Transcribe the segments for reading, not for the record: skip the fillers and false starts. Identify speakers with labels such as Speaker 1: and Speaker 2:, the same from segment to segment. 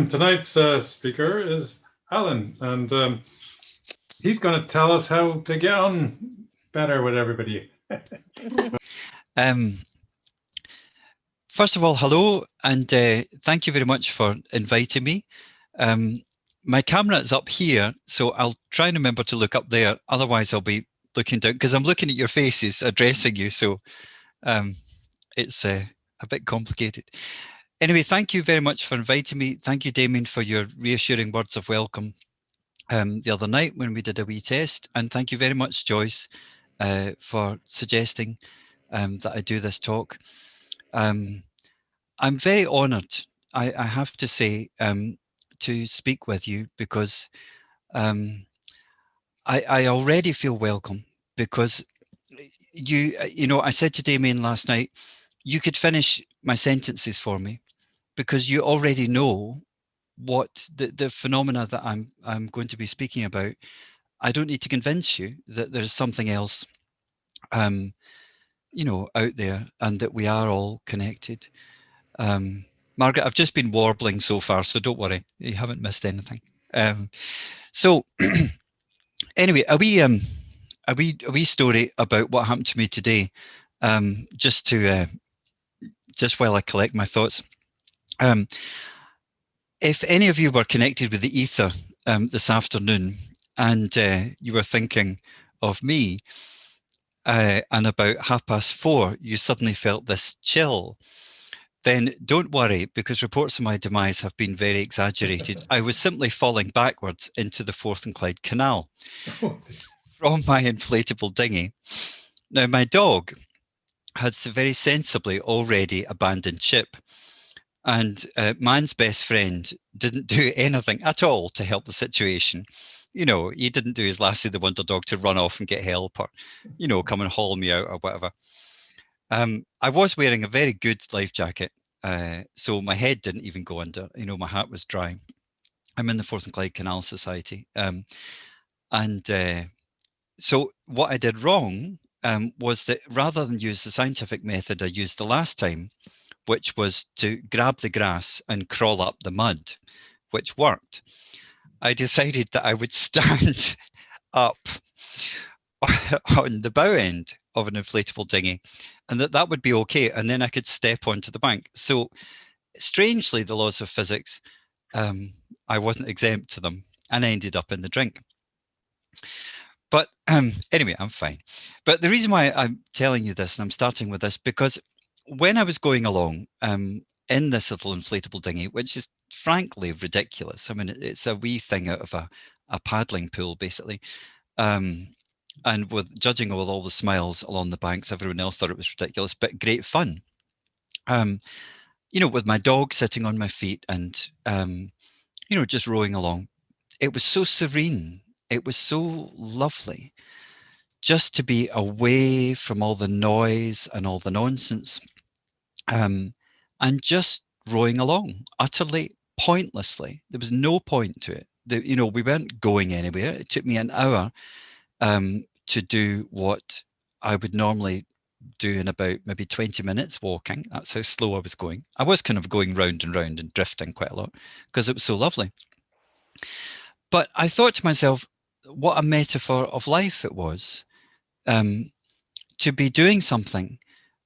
Speaker 1: Tonight's speaker is Alan, and he's going to tell us how to get on better with everybody.
Speaker 2: First of all, hello, and thank you very much for inviting me. My camera is up here, so I'll try and remember to look up there. Otherwise, I'll be looking down, because I'm looking at your faces addressing you, so it's a bit complicated. Anyway, thank you very much for inviting me. Thank you, Damien, for your reassuring words of welcome the other night when we did a wee test. And thank you very much, Joyce, for suggesting that I do this talk. I'm very honoured, I have to say, to speak with you, because I already feel welcome, because you know, I said to Damien last night, you could finish my sentences for me, because you already know what the phenomena that I'm going to be speaking about. I don't need to convince you that there's something else, you know, out there, and that we are all connected. Margaret, I've just been warbling so far, so don't worry, you haven't missed anything. So anyway, a wee story about what happened to me today, just while I collect my thoughts. If any of you were connected with the ether this afternoon, and you were thinking of me, and about 4:30 you suddenly felt this chill, then don't worry, because reports of my demise have been very exaggerated. I was simply falling backwards into the Forth and Clyde Canal from my inflatable dinghy. Now, my dog had very sensibly already abandoned ship, and man's best friend didn't do anything at all to help the situation. You know, he didn't do his Lassie the Wonder Dog to run off and get help, or, you know, come and haul me out or whatever. I was wearing a very good life jacket, so my head didn't even go under. You know, my hat was dry. I'm in the Forth and Clyde Canal Society. So what I did wrong was that rather than use the scientific method I used the last time, which was to grab the grass and crawl up the mud, which worked, I decided that I would stand up on the bow end of an inflatable dinghy, and that would be okay, and then I could step onto the bank. So strangely, the laws of physics, I wasn't exempt to them, and I ended up in the drink. But anyway, I'm fine. But the reason why I'm telling you this, and I'm starting with this, because when I was going along in this little inflatable dinghy, which is frankly ridiculous. I mean, it's a wee thing out of a paddling pool, basically. And judging with all the smiles along the banks, everyone else thought it was ridiculous, but great fun. You know, with my dog sitting on my feet and, you know, just rowing along. It was so serene. It was so lovely just to be away from all the noise and all the nonsense, and just rowing along utterly pointlessly. There was no point to it. You know, we weren't going anywhere. It took me an hour to do what I would normally do in about maybe 20 minutes walking. That's how slow I was going. I was kind of going round and round and drifting quite a lot because it was so lovely. But I thought to myself, what a metaphor of life it was, to be doing something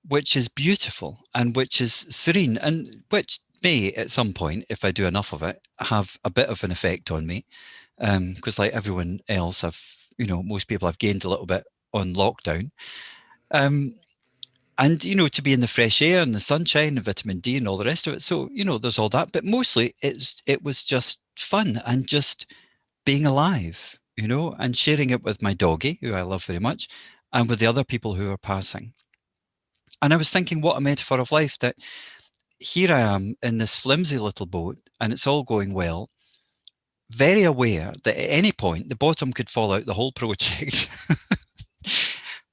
Speaker 2: which is beautiful and which is serene, and which may at some point, if I do enough of it, have a bit of an effect on me. Because like everyone else, you know, most people have gained a little bit on lockdown. And, you know, to be in the fresh air and the sunshine and vitamin D and all the rest of it. So, you know, there's all that. But mostly it was just fun and just being alive, you know, and sharing it with my doggy, who I love very much, and with the other people who are passing. And I was thinking, what a metaphor of life, that here I am in this flimsy little boat and it's all going well, very aware that at any point the bottom could fall out the whole project.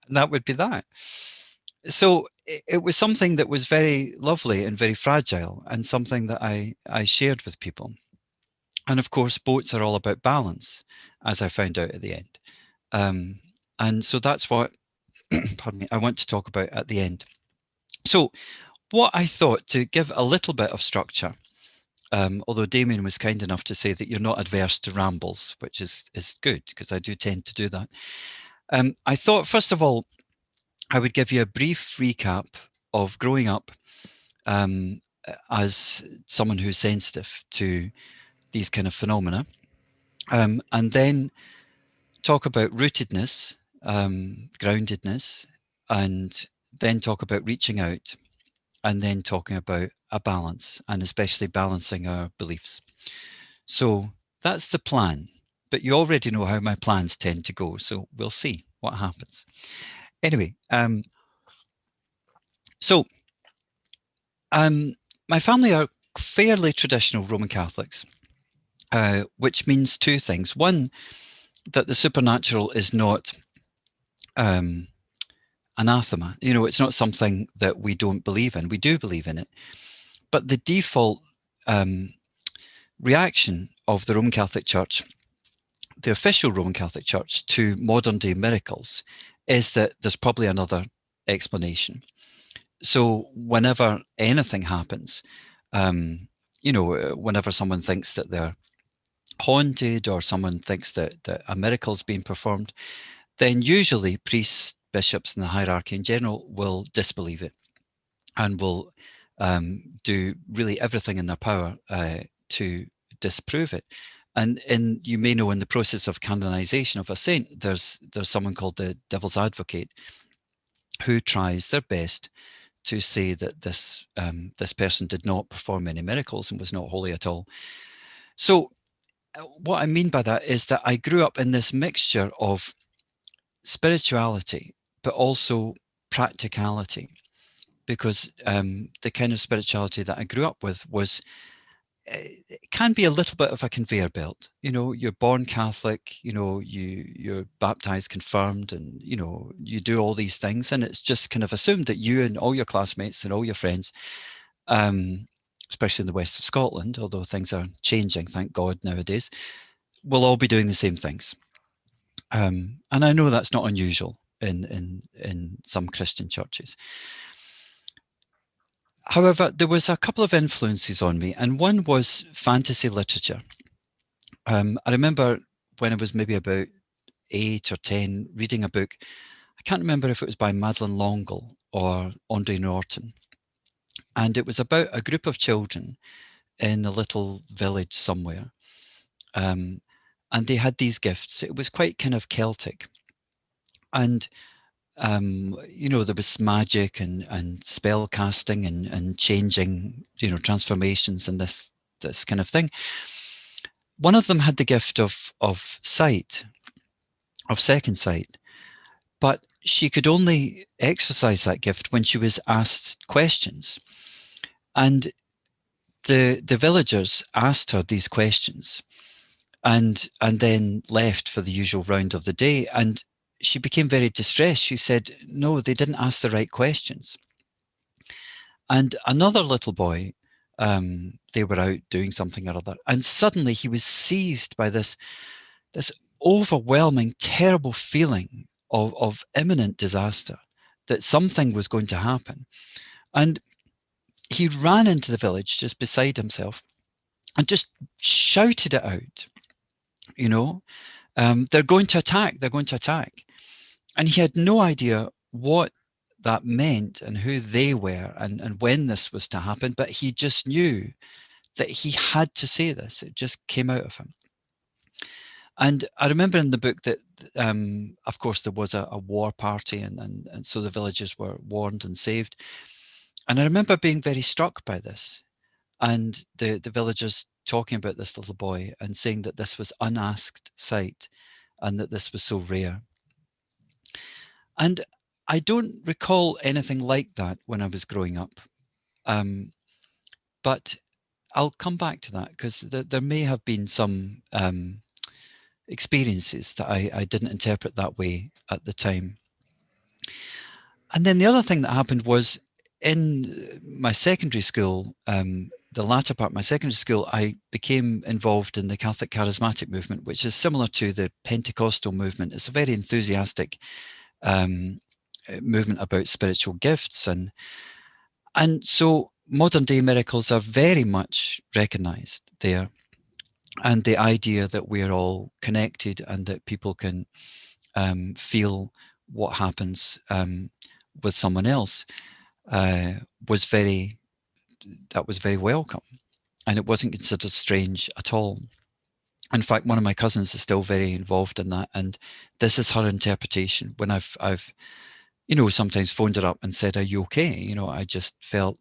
Speaker 2: And that would be that. So it was something that was very lovely and very fragile, and something that I shared with people. And of course, boats are all about balance, as I found out at the end. And so that's what, pardon me, I want to talk about at the end. So what I thought, to give a little bit of structure, Although Damien was kind enough to say that you're not adverse to rambles, which is good, because I do tend to do that. I thought, first of all, I would give you a brief recap of growing up as someone who's sensitive to these kind of phenomena, and then talk about rootedness, groundedness, and then talk about reaching out, and then talking about a balance, and especially balancing our beliefs. So that's the plan, but you already know how my plans tend to go, so we'll see what happens. Anyway, my family are fairly traditional Roman Catholics, which means two things. One, that the supernatural is not anathema. You know, it's not something that we don't believe in. We do believe in it. But the default reaction of the Roman Catholic Church, the official Roman Catholic Church, to modern day miracles is that there's probably another explanation. So whenever anything happens, you know, whenever someone thinks that they're haunted or someone thinks that a miracle is being performed, then usually priests, bishops, and the hierarchy in general will disbelieve it and will do really everything in their power to disprove it. And you may know, in the process of canonization of a saint, there's someone called the devil's advocate who tries their best to say that this person did not perform any miracles and was not holy at all. So what I mean by that is that I grew up in this mixture of spirituality, but also practicality, because the kind of spirituality that I grew up with was, it can be a little bit of a conveyor belt. You know, you're born Catholic, you know, you're baptized, confirmed, and, you know, you do all these things, and it's just kind of assumed that you and all your classmates and all your friends, especially in the west of Scotland, although things are changing, thank God, nowadays, will all be doing the same things. And I know that's not unusual in some Christian churches. However, there was a couple of influences on me, and one was fantasy literature. I remember when I was maybe about 8 or 10, reading a book. I can't remember if it was by Madeline L'Engle or Andre Norton. And it was about a group of children in a little village somewhere. And they had these gifts. It was quite kind of Celtic. And you know, there was magic and spell casting and changing, you know, transformations and this kind of thing. One of them had the gift of sight, of second sight, but she could only exercise that gift when she was asked questions. And the villagers asked her these questions and then left for the usual round of the day. And she became very distressed. She said, no, they didn't ask the right questions. And another little boy, they were out doing something or other, and suddenly he was seized by this overwhelming, terrible feeling of imminent disaster, that something was going to happen. And he ran into the village just beside himself and just shouted it out, you know, they're going to attack, they're going to attack. And he had no idea what that meant and who they were and when this was to happen, but he just knew that he had to say this. It just came out of him. And I remember in the book that, of course, there was a war party, and so the villagers were warned and saved. And I remember being very struck by this, and the villagers talking about this little boy and saying that this was unasked sight and that this was so rare. And I don't recall anything like that when I was growing up. But I'll come back to that, because there may have been some experiences that I didn't interpret that way at the time. And then the other thing that happened was, in my secondary school, the latter part of my secondary school, I became involved in the Catholic Charismatic movement, which is similar to the Pentecostal movement. It's a very enthusiastic movement about spiritual gifts. And so modern day miracles are very much recognized there. And the idea that we're all connected and that people can feel what happens with someone else was very welcome, and it wasn't considered strange at all. In fact, one of my cousins is still very involved in that, and this is her interpretation. When I've sometimes phoned her up and said, "Are you okay?" I just felt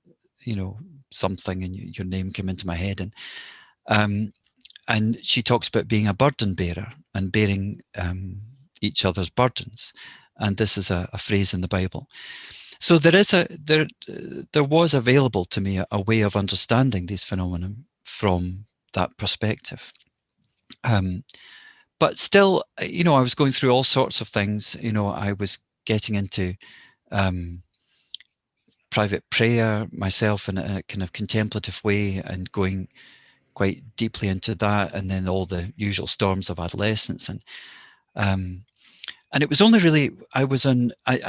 Speaker 2: something, and your name came into my head, and she talks about being a burden bearer and bearing each other's burdens, and this is a phrase in the Bible. So there was available to me a way of understanding these phenomena from that perspective. But still, I was going through all sorts of things. I was getting into private prayer myself in a kind of contemplative way, and going quite deeply into that, and then all the usual storms of adolescence, and it was only really I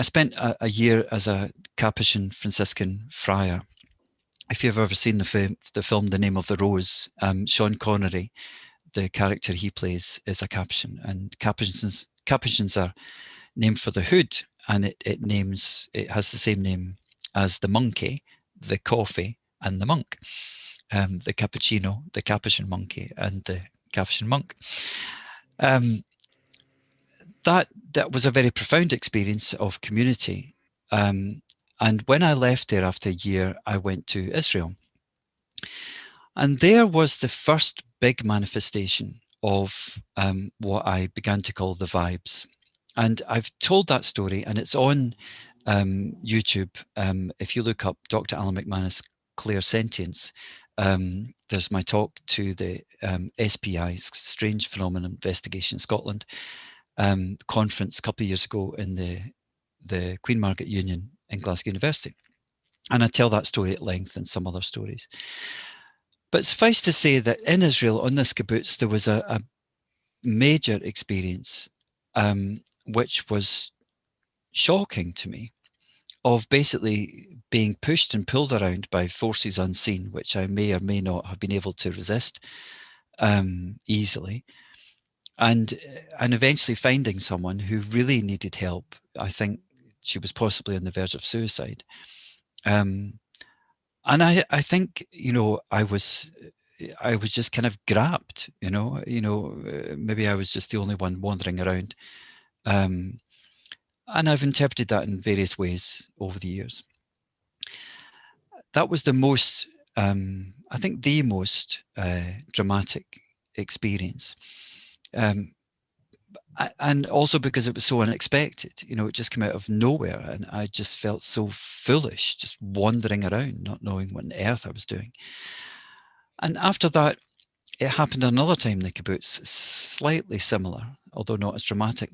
Speaker 2: spent a year as a Capuchin Franciscan friar. If you've ever seen the film The Name of the Rose, Sean Connery, the character he plays, is a Capuchin, and Capuchins are named for the hood, and it has the same name as the monkey, the coffee, and the monk. The cappuccino, the Capuchin monkey, and the Capuchin monk. That was a very profound experience of community. And when I left there after a year, I went to Israel. And there was the first big manifestation of what I began to call the vibes. And I've told that story, and it's on YouTube. If you look up Dr. Alan McManus, Clairsentience, there's my talk to the SPI, Strange Phenomenon Investigation Scotland, conference a couple of years ago in the Queen Margaret Union in Glasgow University. And I tell that story at length and some other stories. But suffice to say that in Israel, on this kibbutz, there was a major experience, which was shocking to me, of basically being pushed and pulled around by forces unseen, which I may or may not have been able to resist easily. And eventually finding someone who really needed help. I think she was possibly on the verge of suicide. And I think, I was just kind of grabbed, maybe I was just the only one wandering around. And I've interpreted that in various ways over the years. That was the most, I think the most dramatic experience. And also because it was so unexpected, it just came out of nowhere, and I just felt so foolish, just wandering around, not knowing what on earth I was doing. And after that, it happened another time in the kibbutz, slightly similar, although not as dramatic.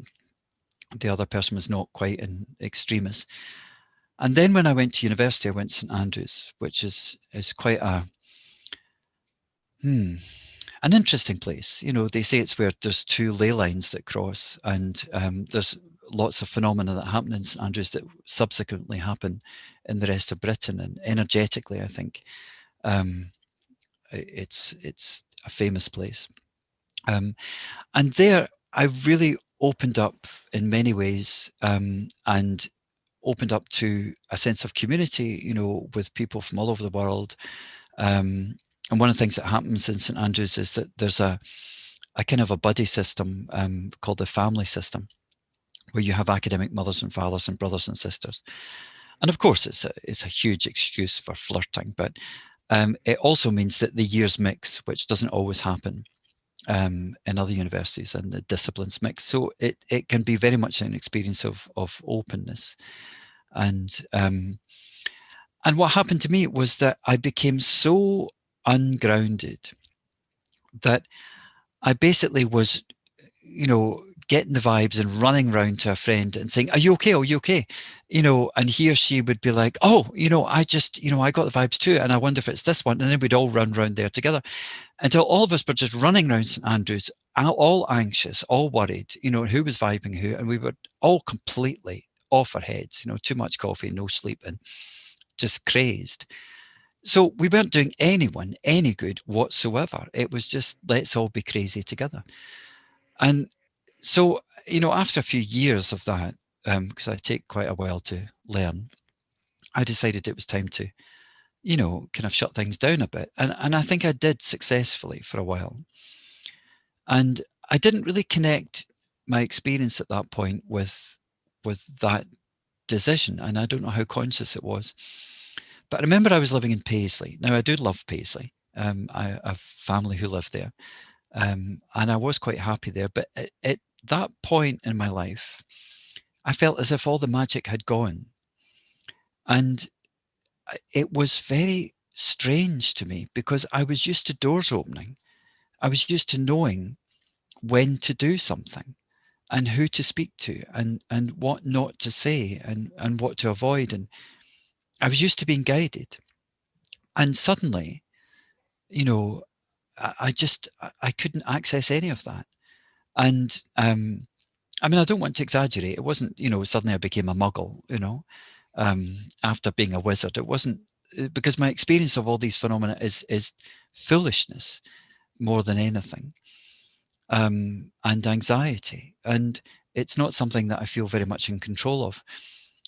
Speaker 2: The other person was not quite in extremis. And then when I went to university, I went to St Andrews, which is quite an interesting place. They say it's where there's two ley lines that cross, and there's lots of phenomena that happen in St Andrews that subsequently happen in the rest of Britain. And energetically, I think it's a famous place. And there, I really opened up in many ways, and opened up to a sense of community, with people from all over the world. And one of the things that happens in St Andrews is that there's a kind of a buddy system called the family system, where you have academic mothers and fathers and brothers and sisters. And of course, it's a huge excuse for flirting, but it also means that the years mix, which doesn't always happen in other universities, and the disciplines mix. So it can be very much an experience of openness. And what happened to me was that I became so ungrounded that I basically was, getting the vibes and running around to a friend and saying, "Are you okay? Are you okay?" And he or she would be like, "Oh, I just, I got the vibes too. And I wonder if it's this one." And then we'd all run around there together until all of us were just running around St Andrews, all anxious, all worried, who was vibing who. And we were all completely off our heads, too much coffee, no sleep, and just crazed. So we weren't doing anyone any good whatsoever. It was just, let's all be crazy together. And so, after a few years of that, because I take quite a while to learn, I decided it was time to, kind of shut things down a bit. And I think I did successfully for a while. And I didn't really connect my experience at that point with that decision. And I don't know how conscious it was. But I remember I was living in Paisley. Now, I do love Paisley. I have family who live there. And I was quite happy there. But at that point in my life, I felt as if all the magic had gone. And it was very strange to me because I was used to doors opening. I was used to knowing when to do something and who to speak to and what not to say and what to avoid. And I was used to being guided. And suddenly, I couldn't access any of that. And I mean, I don't want to exaggerate. It wasn't, suddenly I became a muggle, after being a wizard. It wasn't, because my experience of all these phenomena is foolishness more than anything, and anxiety. And it's not something that I feel very much in control of.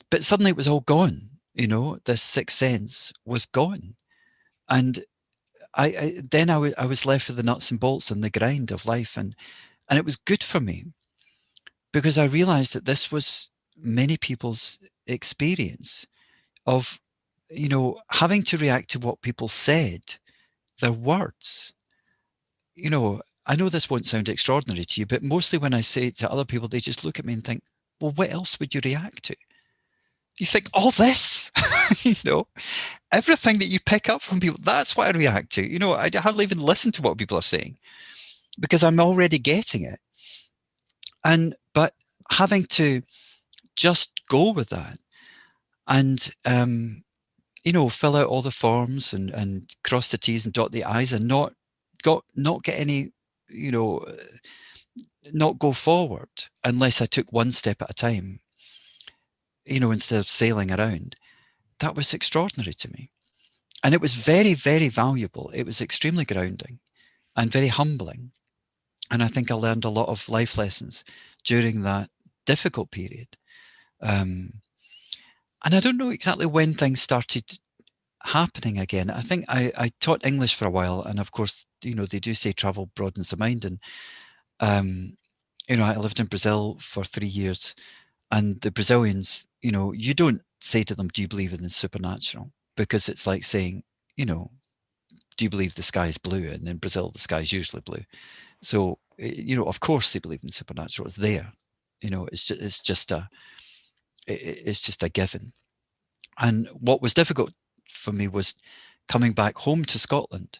Speaker 2: But suddenly it was all gone. This sixth sense was gone. And I was left with the nuts and bolts and the grind of life. And it was good for me because I realized that this was many people's experience of, having to react to what people said, their words. I know this won't sound extraordinary to you, but mostly when I say it to other people, they just look at me and think, well, what else would you react to? You think, all this, everything that you pick up from people, that's what I react to. I hardly even listen to what people are saying because I'm already getting it. But having to just go with that and, fill out all the forms and cross the T's and dot the I's and not get any, not go forward unless I took one step at a time, instead of sailing around. That was extraordinary to me. And it was very, very valuable. It was extremely grounding and very humbling. And I think I learned a lot of life lessons during that difficult period. And I don't know exactly when things started happening again. I think I taught English for a while. And of course, they do say travel broadens the mind. And, I lived in Brazil for 3 years. And the Brazilians, you don't say to them, do you believe in the supernatural? Because it's like saying, do you believe the sky is blue? And in Brazil, the sky is usually blue. So, of course they believe in the supernatural. It's there. It's just a given. And what was difficult for me was coming back home to Scotland,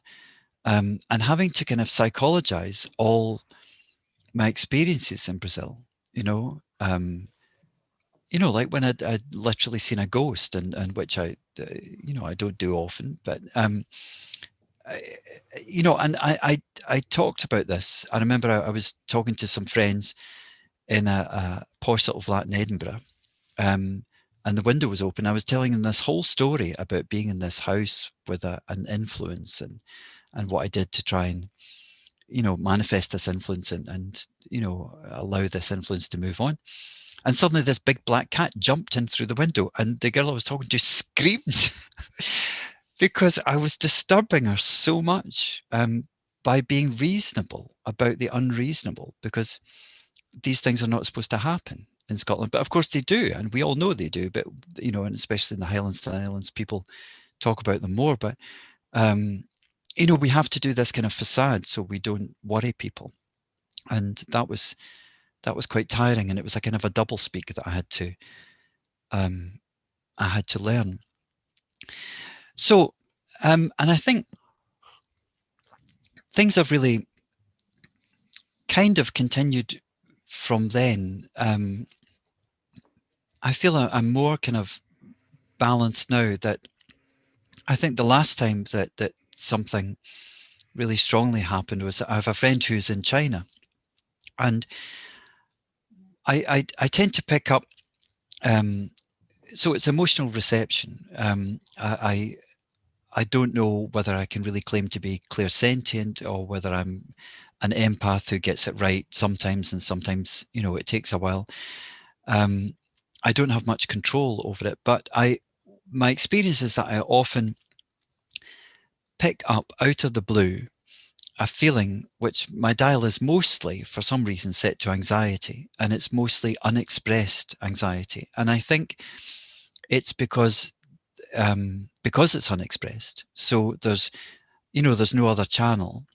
Speaker 2: and having to kind of psychologize all my experiences in Brazil. Like when I'd literally seen a ghost, and which I don't do often, but and I talked about this. I remember I was talking to some friends in a posh little flat in Edinburgh, and the window was open. I was telling them this whole story about being in this house with an influence and what I did to try and manifest this influence and allow this influence to move on. And suddenly this big black cat jumped in through the window, and the girl I was talking to screamed because I was disturbing her so much by being reasonable about the unreasonable, because these things are not supposed to happen in Scotland. But of course they do, and we all know they do. But, and especially in the Highlands and Islands, people talk about them more. But, we have to do this kind of facade so we don't worry people. And that was quite tiring, and it was a kind of a double speak that I had to learn. So, and I think things have really kind of continued from then. I feel I'm more kind of balanced now. That I think the last time that something really strongly happened was I have a friend who's in China, and I tend to pick up. So it's emotional reception. I don't know whether I can really claim to be clairsentient or whether I'm an empath who gets it right sometimes, and sometimes, you know, it takes a while. I don't have much control over it, but my experience is that I often pick up out of the blue a feeling which my dial is mostly, for some reason, set to anxiety, and it's mostly unexpressed anxiety. And I think it's because it's unexpressed. So there's no other channel.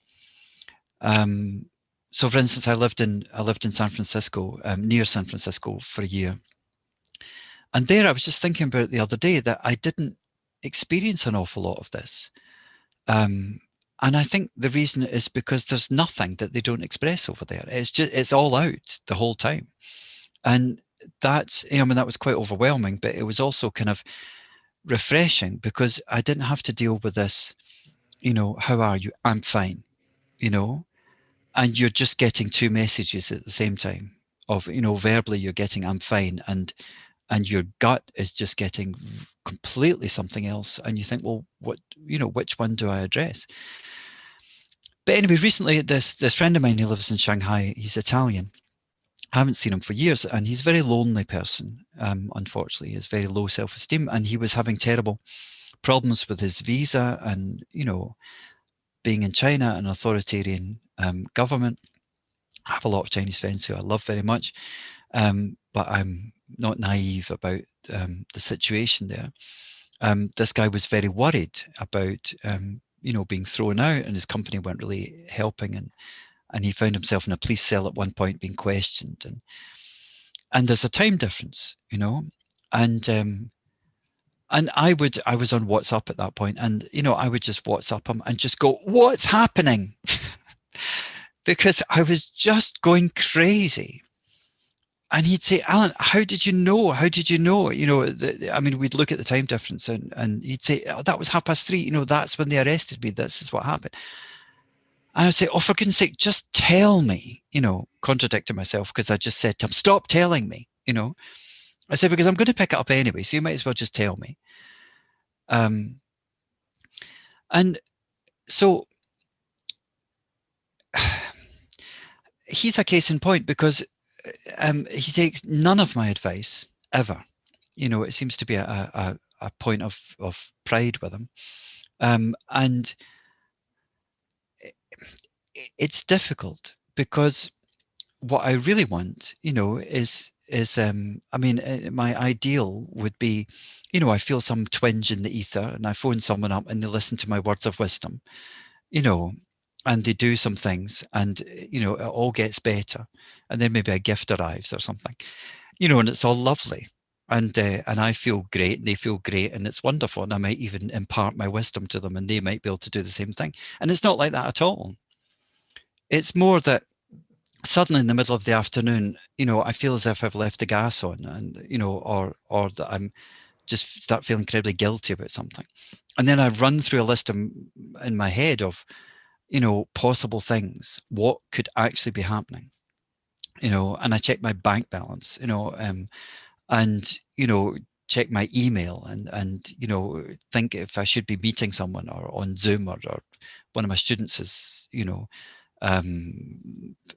Speaker 2: So, for instance, I lived in San Francisco, near San Francisco, for a year, and there I was just thinking about it the other day that I didn't experience an awful lot of this. And I think the reason is because there's nothing that they don't express over there. It's all out the whole time. And that was quite overwhelming, but it was also kind of refreshing because I didn't have to deal with this, how are you? I'm fine, and you're just getting two messages at the same time of, verbally you're getting I'm fine, and your gut is just getting completely something else. And you think, well, which one do I address? But anyway, recently this friend of mine who lives in Shanghai, he's Italian. I haven't seen him for years, and he's a very lonely person. Unfortunately, he has very low self-esteem, and he was having terrible problems with his visa, and being in China, an authoritarian government. I have a lot of Chinese friends who I love very much, but I'm not naive about the situation there. This guy was very worried about being thrown out, and his company weren't really helping, and he found himself in a police cell at one point being questioned, and there's a time difference, and I was on WhatsApp at that point, and I would just WhatsApp him and just go, "What's happening?" Because I was just going crazy. And he'd say, "Alan, how did you know? How did you know?" We'd look at the time difference, and he'd say, "Oh, that was 3:30. That's when they arrested me. This is what happened." And I'd say, "Oh, for goodness sake, just tell me," contradicting myself because I just said to him, "Stop telling me," I said, "because I'm going to pick it up anyway, so you might as well just tell me." And so he's a case in point because he takes none of my advice ever. It seems to be a point of pride with him, and it's difficult because what I really want, is my ideal would be, I feel some twinge in the ether and I phone someone up and they listen to my words of wisdom, and they do some things, and it all gets better, and then maybe a gift arrives or something, and it's all lovely, and I feel great and they feel great, and it's wonderful, and I might even impart my wisdom to them and they might be able to do the same thing. And it's not like that at all. It's more that suddenly in the middle of the afternoon, I feel as if I've left the gas on, and or that I'm just start feeling incredibly guilty about something, and then I run through a list in my head of possible things, what could actually be happening, and I check my bank balance, and check my email, and think if I should be meeting someone or on Zoom, or one of my students is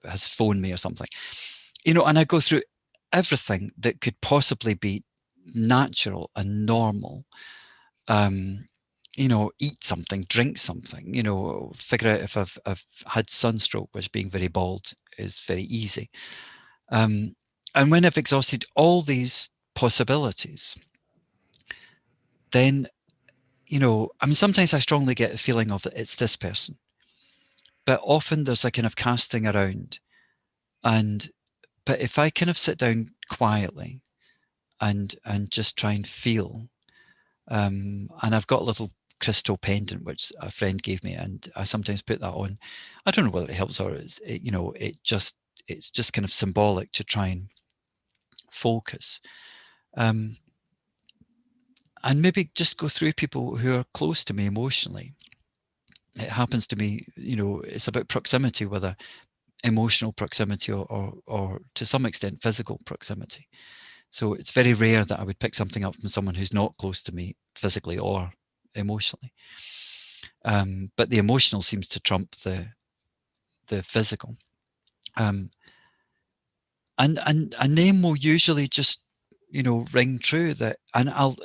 Speaker 2: has phoned me or something, and I go through everything that could possibly be natural and normal. Eat something, drink something, figure out if I've had sunstroke, which being very bald is very easy. And when I've exhausted all these possibilities, then, sometimes I strongly get the feeling of it's this person, but often there's a kind of casting around. But if I kind of sit down quietly and just try and feel, and I've got a little crystal pendant which a friend gave me, and I sometimes put that on. I don't know whether it helps or it's just kind of symbolic to try and focus, and maybe just go through people who are close to me emotionally. It happens to me, it's about proximity, whether emotional proximity or to some extent physical proximity. So it's very rare that I would pick something up from someone who's not close to me physically or emotionally. But the emotional seems to trump the physical. And a name will usually just, ring true, that, and I'll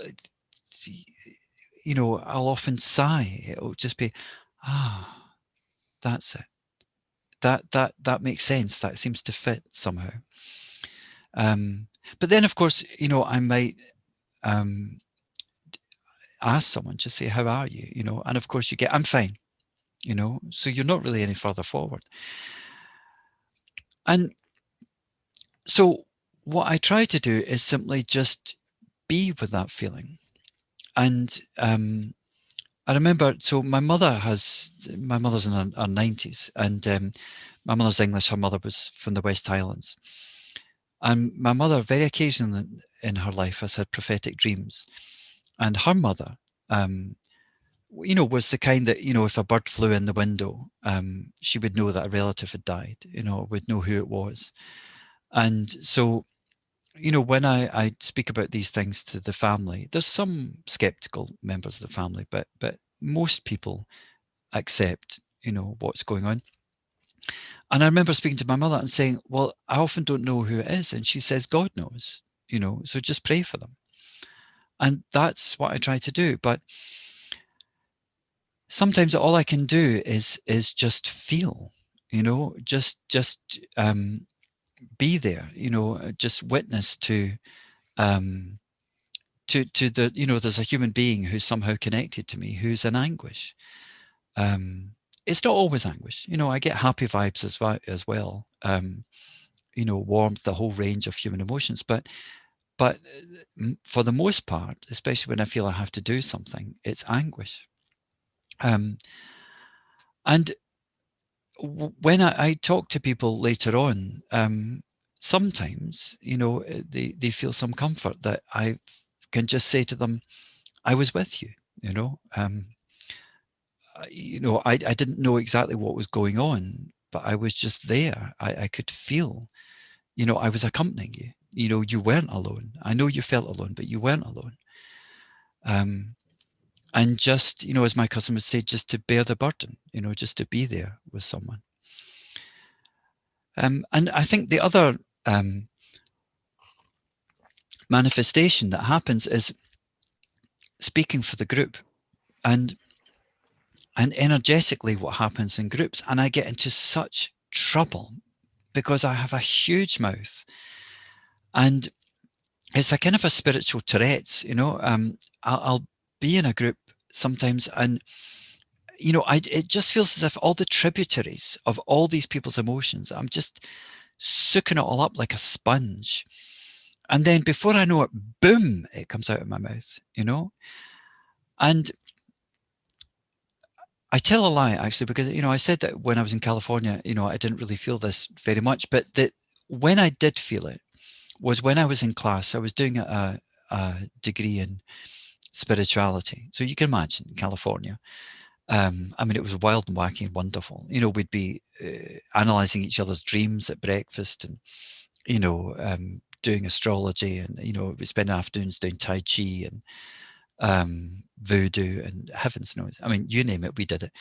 Speaker 2: often sigh. It'll just be, that's it. That makes sense. That seems to fit somehow. But then, of course, I might ask someone, just say, how are you? And of course you get, I'm fine. So you're not really any further forward. And so what I try to do is simply just be with that feeling. And I remember, so my mother's in her 90s, and my mother's English, her mother was from the West Highlands. And my mother, very occasionally in her life, has had prophetic dreams. And her mother, was the kind that, if a bird flew in the window, she would know that a relative had died, would know who it was. And so, when I speak about these things to the family, there's some skeptical members of the family, but most people accept, what's going on. And I remember speaking to my mother and saying, well, I often don't know who it is. And she says, God knows, so just pray for them. And that's what I try to do. But sometimes all I can do is just feel, just be there, just witness to the, there's a human being who's somehow connected to me, who's in anguish. It's not always anguish. I get happy vibes as well. Warmth, the whole range of human emotions. But for the most part, especially when I feel I have to do something, it's anguish. And when I talk to people later on, sometimes, they feel some comfort that I can just say to them, I was with you, I didn't know exactly what was going on, but I was just there. I could feel, I was accompanying you. You weren't alone. I know you felt alone, but you weren't alone. And just, as my cousin would say, just to bear the burden, just to be there with someone. And I think the other manifestation that happens is speaking for the group, and energetically what happens in groups. And I get into such trouble because I have a huge mouth, and it's a kind of a spiritual Tourette's, I'll be in a group sometimes, and it just feels as if all the tributaries of all these people's emotions, I'm just soaking it all up like a sponge. And then before I know it, boom, it comes out of my mouth, And I tell a lie, actually, because, I said that when I was in California, I didn't really feel this very much. But when I did feel it was when I was in class. I was doing a degree in spirituality. So you can imagine California. It was wild and wacky and wonderful. We'd be analyzing each other's dreams at breakfast, and, doing astrology, and, we spend afternoons doing Tai Chi and voodoo, and heavens knows. You name it, we did it.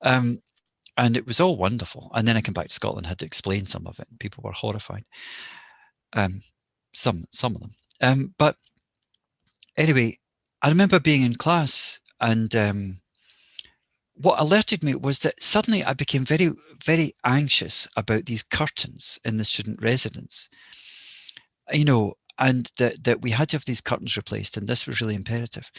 Speaker 2: And it was all wonderful. And then I came back to Scotland, had to explain some of it, and people were horrified. Some of them. But anyway, I remember being in class, and what alerted me was that suddenly I became very, very anxious about these curtains in the student residence, and that we had to have these curtains replaced, and this was really imperative.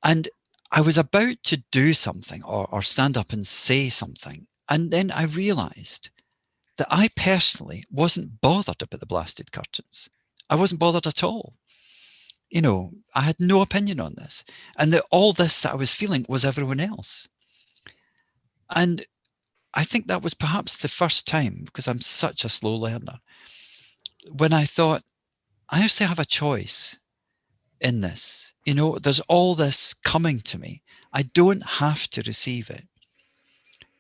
Speaker 2: And I was about to do something or stand up and say something, and then I realized that I personally wasn't bothered about the blasted curtains. I wasn't bothered at all. I had no opinion on this, and that all this that I was feeling was everyone else. And I think that was perhaps the first time, because I'm such a slow learner, when I thought, I actually have a choice in this. There's all this coming to me. I don't have to receive it.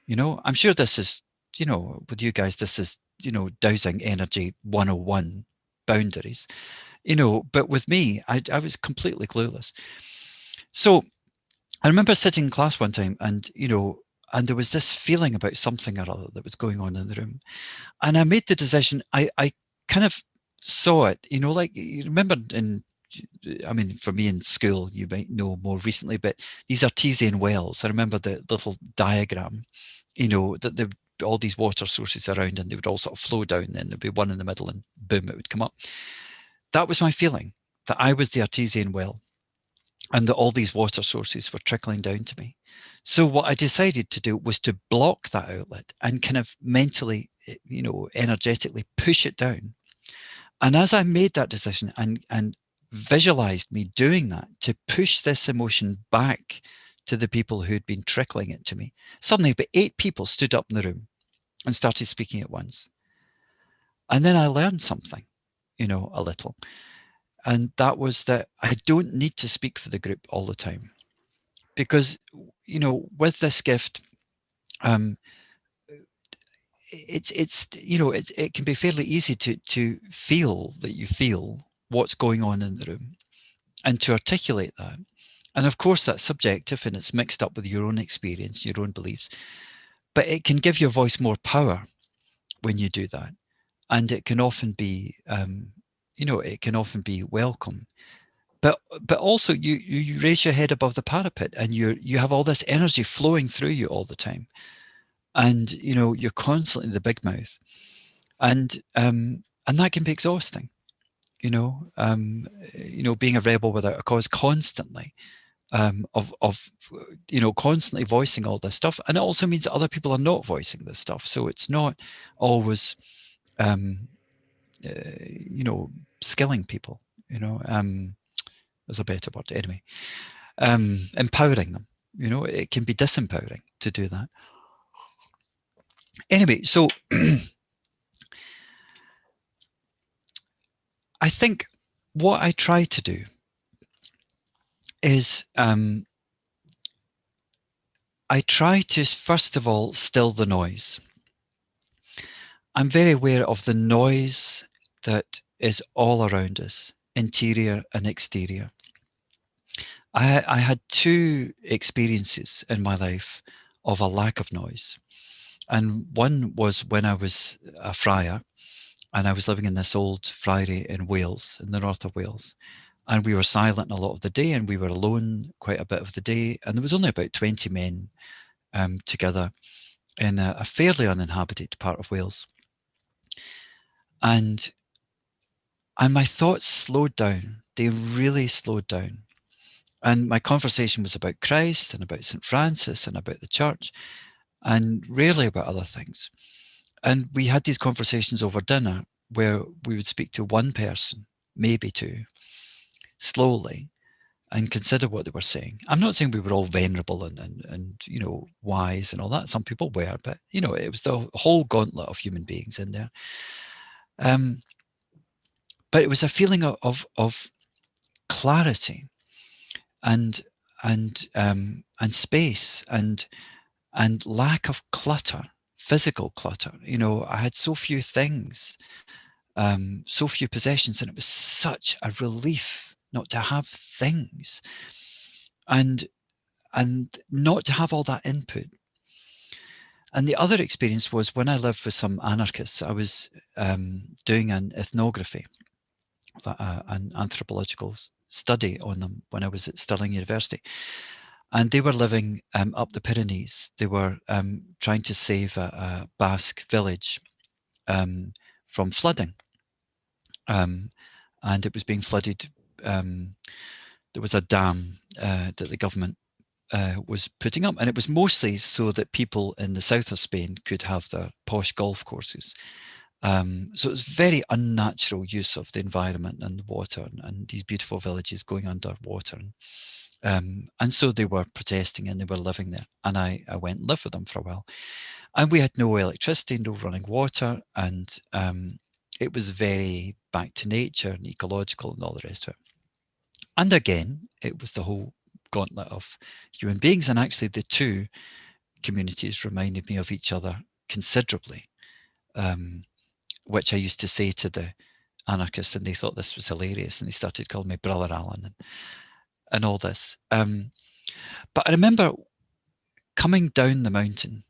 Speaker 2: I'm sure this is, with you guys, this is, dowsing energy 101 boundaries, but with me, I was completely clueless. So I remember sitting in class one time, and and there was this feeling about something or other that was going on in the room, and I made the decision. I kind of saw it, like you remember I mean, for me in school, you might know more recently, but these artesian wells. I remember the little diagram, that there all these water sources around, and they would all sort of flow down. Then there'd be one in the middle, and boom, it would come up. That was my feeling, that I was the artesian well, and that all these water sources were trickling down to me. So what I decided to do was to block that outlet and kind of mentally, energetically push it down. And as I made that decision and visualized me doing that to push this emotion back to the people who'd been trickling it to me, suddenly about 8 people stood up in the room and started speaking at once. And then I learned something, a little. And that was that I don't need to speak for the group all the time. Because, with this gift, it can be fairly easy to feel that you feel what's going on in the room and to articulate that. And of course, that's subjective and it's mixed up with your own experience, your own beliefs. But it can give your voice more power when you do that, and it can often be, it can often be welcome. But also you raise your head above the parapet, and you have all this energy flowing through you all the time, and you're constantly the big mouth, and that can be exhausting. Being a rebel without a cause constantly, of constantly voicing all this stuff, and it also means that other people are not voicing this stuff, so it's not always skilling people. There's a better word anyway. Empowering them. It can be disempowering to do that. Anyway, so I think what I try to do is I try to, first of all, still the noise. I'm very aware of the noise that is all around us, interior and exterior. I had 2 experiences in my life of a lack of noise. And one was when I was a friar, and I was living in this old friary in Wales, in the north of Wales. And we were silent a lot of the day, and we were alone quite a bit of the day. And there was only about 20 men together in a fairly uninhabited part of Wales. And my thoughts slowed down. They really slowed down. And my conversation was about Christ and about St. Francis and about the church, and rarely about other things. And we had these conversations over dinner where we would speak to one person, maybe 2, slowly, and consider what they were saying. I'm not saying we were all venerable and wise and all that. Some people were, but it was the whole gauntlet of human beings in there. But it was a feeling of clarity and space and lack of clutter, physical clutter. I had so few things, so few possessions, and it was such a relief not to have things, and not to have all that input. And the other experience was when I lived with some anarchists. I was doing an ethnography, an anthropological study on them when I was at Stirling University. And they were living up the Pyrenees. They were trying to save a Basque village from flooding. And it was being flooded. There was a dam that the government was putting up, and it was mostly so that people in the south of Spain could have their posh golf courses. So it was very unnatural use of the environment and the water, and these beautiful villages going underwater. And so they were protesting, and they were living there. And I went and lived with them for a while. And we had no electricity, no running water, and it was very back to nature and ecological and all the rest of it. And again, it was the whole gauntlet of human beings. And actually, the 2 communities reminded me of each other considerably, which I used to say to the anarchists, and they thought this was hilarious, and they started calling me Brother Alan and all this. But I remember coming down the mountain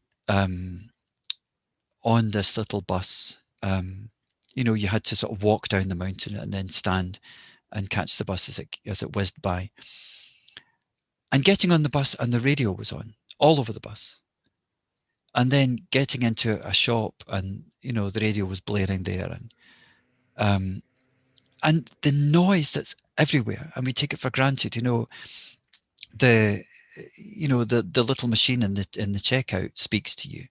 Speaker 2: on this little bus. You know, you had to sort of walk down the mountain and then stand and catch the bus as it whizzed by. And getting on the bus, and the radio was on all over the bus. And then getting into a shop, and you know, the radio was blaring there, and the noise that's everywhere, and we take it for granted. You know, the little machine in the checkout speaks to you,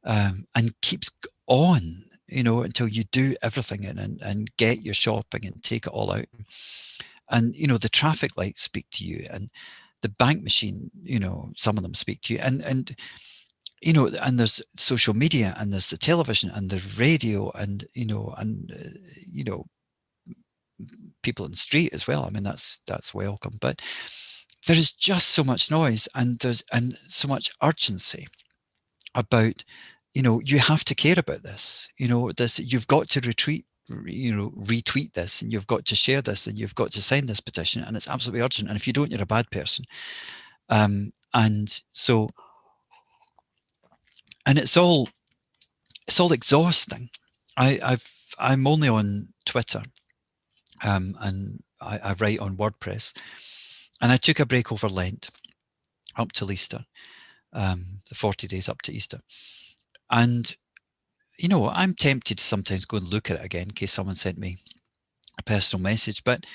Speaker 2: and keeps on, you know, until you do everything and get your shopping and take it all out. And you know, the traffic lights speak to you, and the bank machine, you know, some of them speak to you, and you know, and there's social media, and there's the television and the radio, and you know, you know, people in the street as well. I mean, that's welcome, but there is just so much noise, and so much urgency about, you know, you have to care about this, you know, this, you've got to retweet this, and you've got to share this, and you've got to sign this petition, and it's absolutely urgent, and if you don't, you're a bad person. And so, and it's all exhausting. I'm only on Twitter, and I write on WordPress, and I took a break over Lent up till Easter, the 40 days up to Easter. And, you know, I'm tempted to sometimes go and look at it again in case someone sent me a personal message, but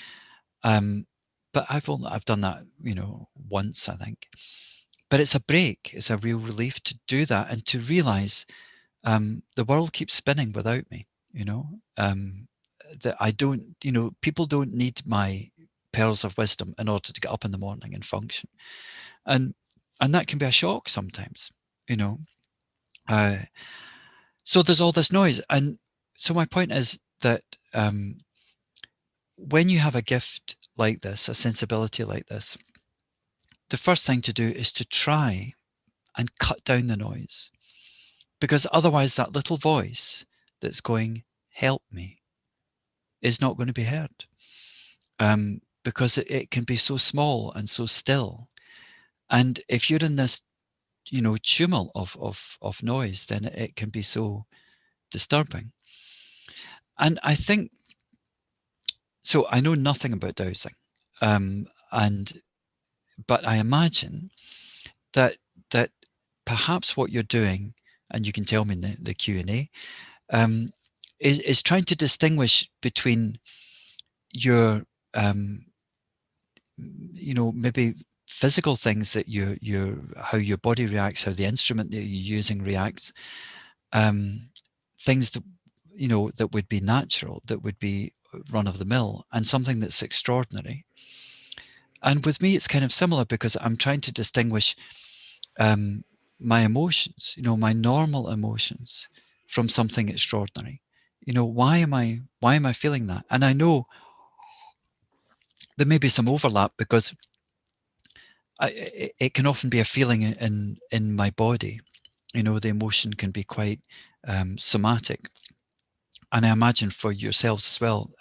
Speaker 2: I've done that, you know, once, I think. But it's a break. It's a real relief to do that, and to realize the world keeps spinning without me, you know, that I don't, you know, people don't need my pearls of wisdom in order to get up in the morning and function. And that can be a shock sometimes, you know. So there's all this noise. And so my point is that when you have a gift like this, a sensibility like this, the first thing to do is to try and cut down the noise, because otherwise that little voice that's going, help me, is not going to be heard, because it can be so small and so still. And if you're in this, you know, tumult of noise, then it can be so disturbing. And I think, so I know nothing about dowsing, but I imagine that perhaps what you're doing, and you can tell me in the Q&A, is trying to distinguish between your, you know, maybe physical things that how your body reacts, how the instrument that you're using reacts, things that, you know, that would be natural, that would be run of the mill, and something that's extraordinary. And with me, it's kind of similar, because I'm trying to distinguish my emotions, you know, my normal emotions, from something extraordinary. You know, why am I feeling that? And I know there may be some overlap, because it can often be a feeling in my body. You know, the emotion can be quite somatic, and I imagine for yourselves as well,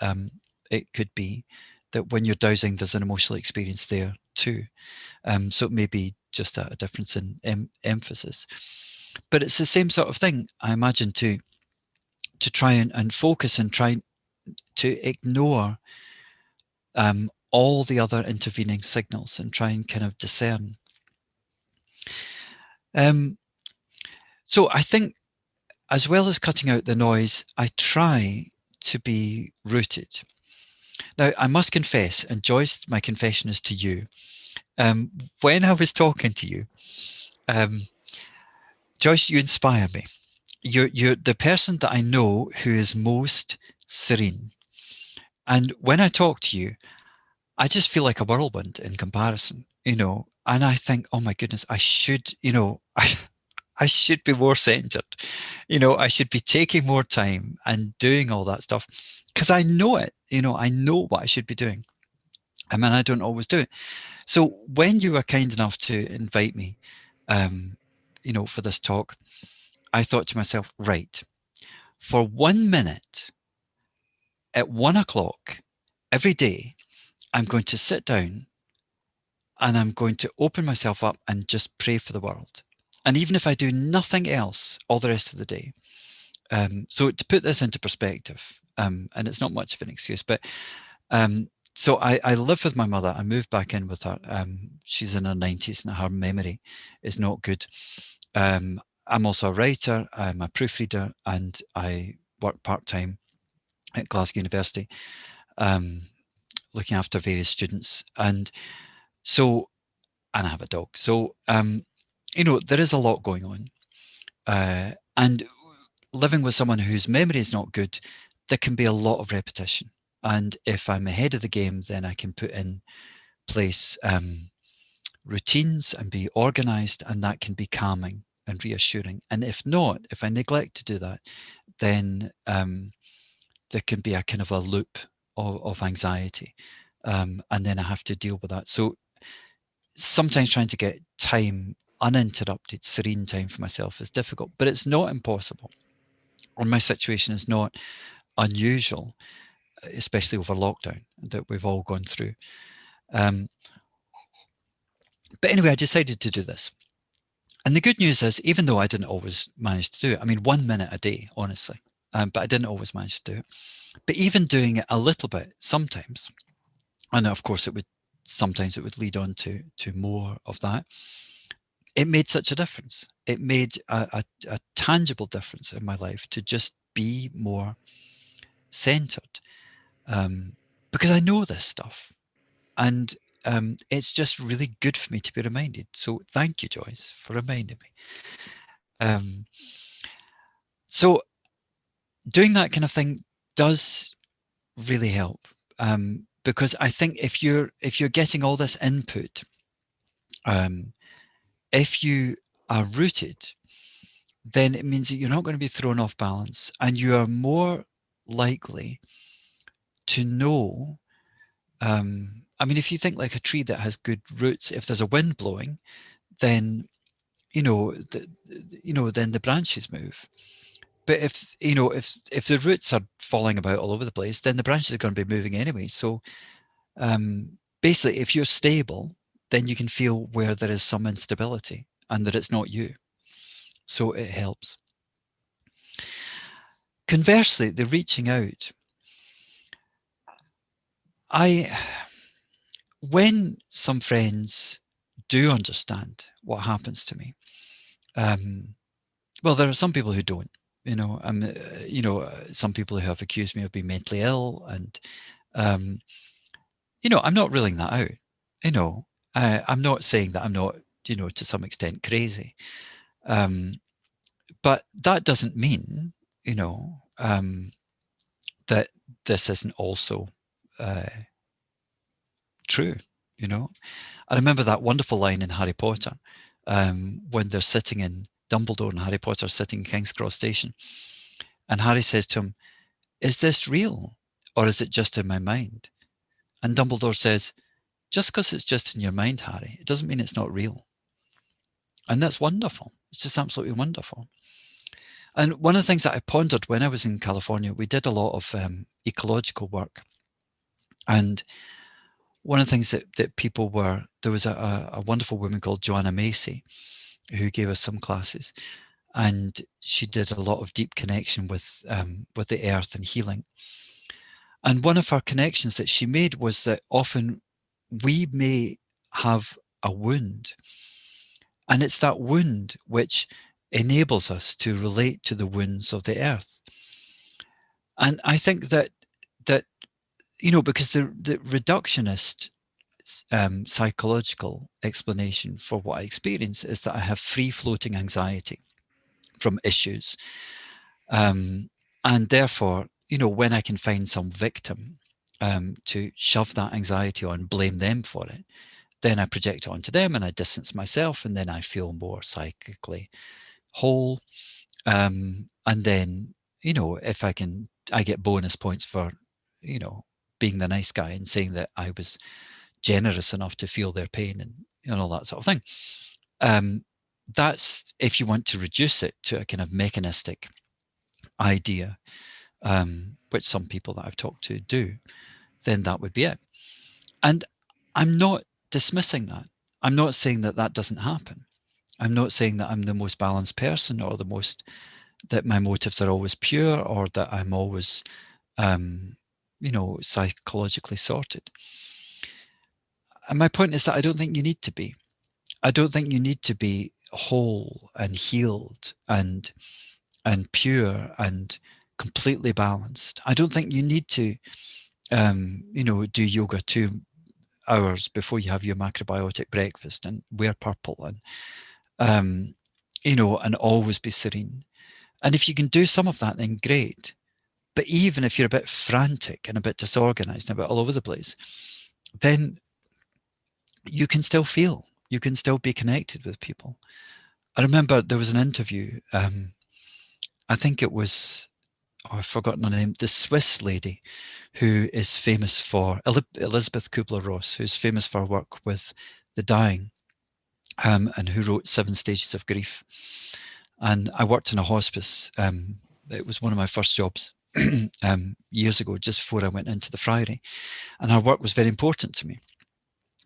Speaker 2: it could be that when you're dowsing, there's an emotional experience there too. So it may be just a difference in emphasis, but it's the same sort of thing, I imagine, to try and focus and try to ignore all the other intervening signals, and try and kind of discern. So I think, as well as cutting out the noise, I try to be rooted. Now, I must confess, and Joyce, my confession is to you. When I was talking to you, Joyce, you inspire me. You're the person that I know who is most serene. And when I talk to you, I just feel like a whirlwind in comparison, you know, and I think, oh my goodness, I should, you know, I should be more centered. You know, I should be taking more time and doing all that stuff, because I know it, you know, I know what I should be doing. I mean, I don't always do it. So when you were kind enough to invite me, you know, for this talk, I thought to myself, right, for 1 minute at 1 o'clock every day, I'm going to sit down and I'm going to open myself up and just pray for the world. And even if I do nothing else all the rest of the day, so to put this into perspective, and it's not much of an excuse, but so I live with my mother. I moved back in with her. She's in her 90s and her memory is not good. I'm also a writer, I'm a proofreader, and I work part-time at Glasgow University, looking after various students. And I have a dog. So, there is a lot going on. And living with someone whose memory is not good, there can be a lot of repetition. And if I'm ahead of the game, then I can put in place routines and be organized, and that can be calming and reassuring. And if not, if I neglect to do that, then there can be a kind of a loop of anxiety. And then I have to deal with that. So sometimes trying to get time, uninterrupted, serene time for myself is difficult, but it's not impossible. Or my situation is not unusual, especially over lockdown that we've all gone through. But anyway, I decided to do this. And the good news is, even though I didn't always manage to do it, I mean, 1 minute a day, honestly, but I didn't always manage to do it. But even doing it a little bit sometimes, and of course sometimes it would lead on to more of that, it made such a difference. It made a tangible difference in my life to just be more centered, because I know this stuff, and it's just really good for me to be reminded. So thank you, Joyce, for reminding me. So doing that kind of thing does really help, because I think if you're getting all this input, if you are rooted, then it means that you're not going to be thrown off balance, and you are more likely to know. I mean, if you think like a tree that has good roots, if there's a wind blowing, then then the branches move. But if the roots are falling about all over the place, then the branches are going to be moving anyway. So basically, if you're stable, then you can feel where there is some instability and that it's not you. So it helps. Conversely, the reaching out, when some friends do understand what happens to me, well, there are some people who don't. Some people who have accused me of being mentally ill, and I'm not ruling that out. I'm not saying that I'm not, to some extent crazy, but that doesn't mean, that this isn't also true. I remember that wonderful line in Harry Potter, when they're sitting in Dumbledore and Harry Potter sitting in King's Cross Station, and Harry says to him, "Is this real, or is it just in my mind?" And Dumbledore says, "Just because it's just in your mind, Harry, it doesn't mean it's not real." And that's wonderful. It's just absolutely wonderful. And one of the things that I pondered when I was in California, we did a lot of ecological work. And one of the things that people there was a wonderful woman called Joanna Macy who gave us some classes, and she did a lot of deep connection with the earth and healing. And one of her connections that she made was that often we may have a wound, and it's that wound which enables us to relate to the wounds of the earth. And I think that because the reductionist psychological explanation for what I experience is that I have free floating anxiety from issues, and therefore, when I can find some victim to shove that anxiety on, blame them for it, then I project it onto them and I distance myself, and then I feel more psychically whole. And then, if I get bonus points for, being the nice guy and saying that I was generous enough to feel their pain and all that sort of thing. That's if you want to reduce it to a kind of mechanistic idea, which some people that I've talked to do, then that would be it. And I'm not dismissing that. I'm not saying that that doesn't happen. I'm not saying that I'm the most balanced person, or that my motives are always pure, or that I'm always, psychologically sorted. And my point is that I don't think you need to be. I don't think you need to be whole and healed and pure and completely balanced. I don't think you need to, do yoga 2 hours before you have your macrobiotic breakfast and wear purple and, and always be serene. And if you can do some of that, then great. But even if you're a bit frantic and a bit disorganized and a bit all over the place, then you can still feel, you can still be connected with people. I remember there was an interview, I think it was, I've forgotten her name, the Swiss lady who is famous for, Elizabeth Kubler-Ross, who's famous for her work with the dying, and who wrote 7 Stages of Grief. And I worked in a hospice. It was one of my first jobs years ago, just before I went into the Friary. And her work was very important to me,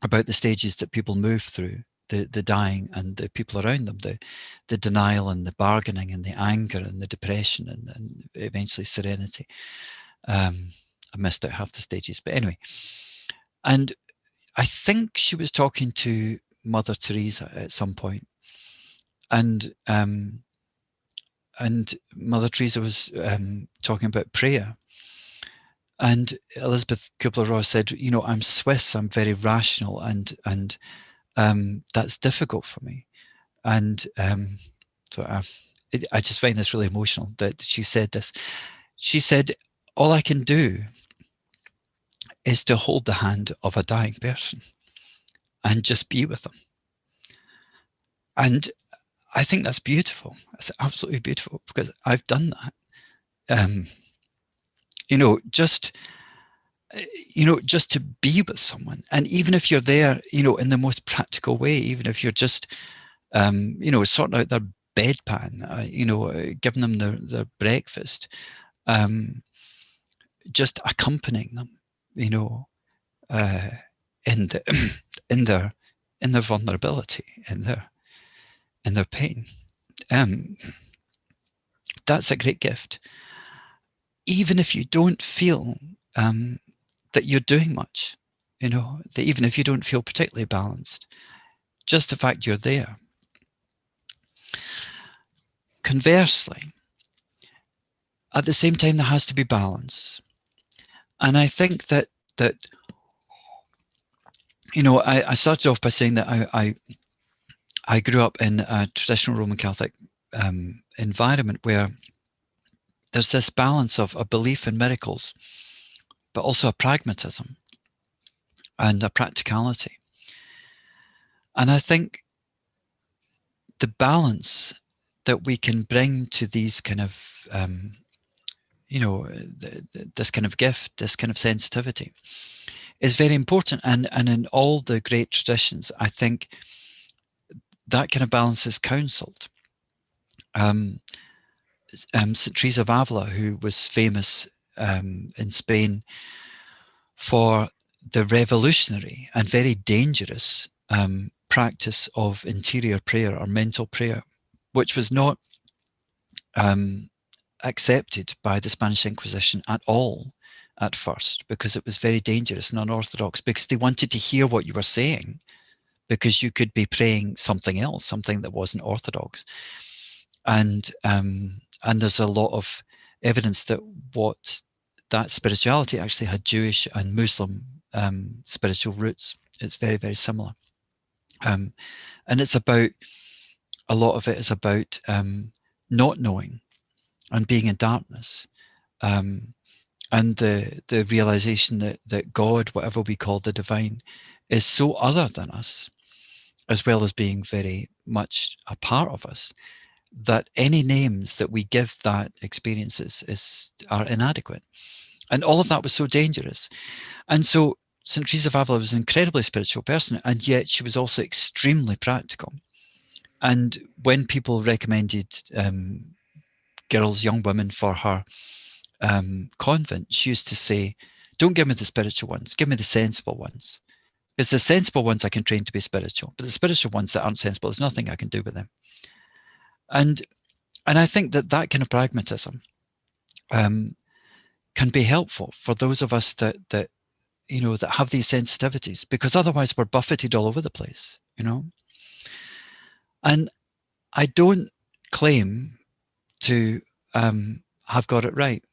Speaker 2: about the stages that people move through, the dying and the people around them, the denial and the bargaining and the anger and the depression and eventually serenity. I missed out half the stages, but anyway. And I think she was talking to Mother Teresa at some point, and Mother Teresa was talking about prayer. And Elizabeth Kubler-Ross said, I'm Swiss, I'm very rational, and that's difficult for me. And so I just find this really emotional that she said this. She said, all I can do is to hold the hand of a dying person and just be with them. And I think that's beautiful. It's absolutely beautiful, because I've done that. Just to be with someone. And even if you're there, in the most practical way, even if you're just, sorting out their bedpan, giving them their breakfast, just accompanying them, in their vulnerability, in their pain. That's a great gift. Even if you don't feel that you're doing much, that even if you don't feel particularly balanced, just the fact you're there. Conversely, at the same time, there has to be balance. And I think that I started off by saying that I grew up in a traditional Roman Catholic environment where there's this balance of a belief in miracles, but also a pragmatism and a practicality. And I think the balance that we can bring to these kind of, this kind of gift, this kind of sensitivity, is very important. And in all the great traditions, I think that kind of balance is counselled. St. Teresa of Avila, who was famous in Spain for the revolutionary and very dangerous practice of interior prayer or mental prayer, which was not accepted by the Spanish Inquisition at all at first, because it was very dangerous and unorthodox, because they wanted to hear what you were saying, because you could be praying something else, something that wasn't orthodox. And there's a lot of evidence that that spirituality actually had Jewish and Muslim spiritual roots. It's very, very similar. And it's about, a lot of it is about not knowing and being in darkness, and the realization that God, whatever we call the divine, is so other than us, as well as being very much a part of us, that any names that we give that experience are inadequate. And all of that was so dangerous. And so St. Teresa of Avila was an incredibly spiritual person, and yet she was also extremely practical. And when people recommended girls, young women, for her convent, she used to say, don't give me the spiritual ones, give me the sensible ones. Because the sensible ones I can train to be spiritual, but the spiritual ones that aren't sensible, there's nothing I can do with them. And I think that that kind of pragmatism can be helpful for those of us that that have these sensitivities, because otherwise we're buffeted all over the place, And I don't claim to have got it right.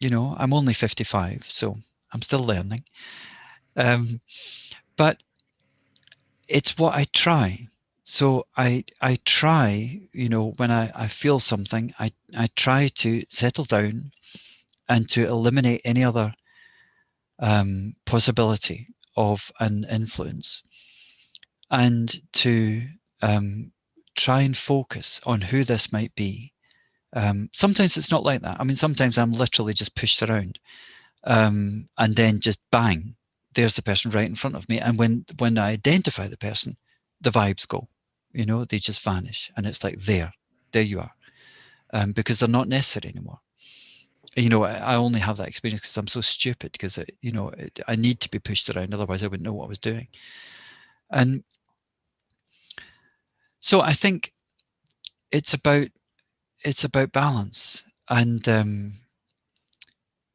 Speaker 2: I'm only 55, so I'm still learning. But it's what I try. So I try, when I feel something, I try to settle down and to eliminate any other possibility of an influence, and to try and focus on who this might be. Sometimes it's not like that. I mean, sometimes I'm literally just pushed around, and then just bang, there's the person right in front of me. And when I identify the person, the vibes go, they just vanish, and it's like, there you are, because they're not necessary anymore. I only have that experience because I'm so stupid, because I need to be pushed around, otherwise I wouldn't know what I was doing. And so I think it's about balance. And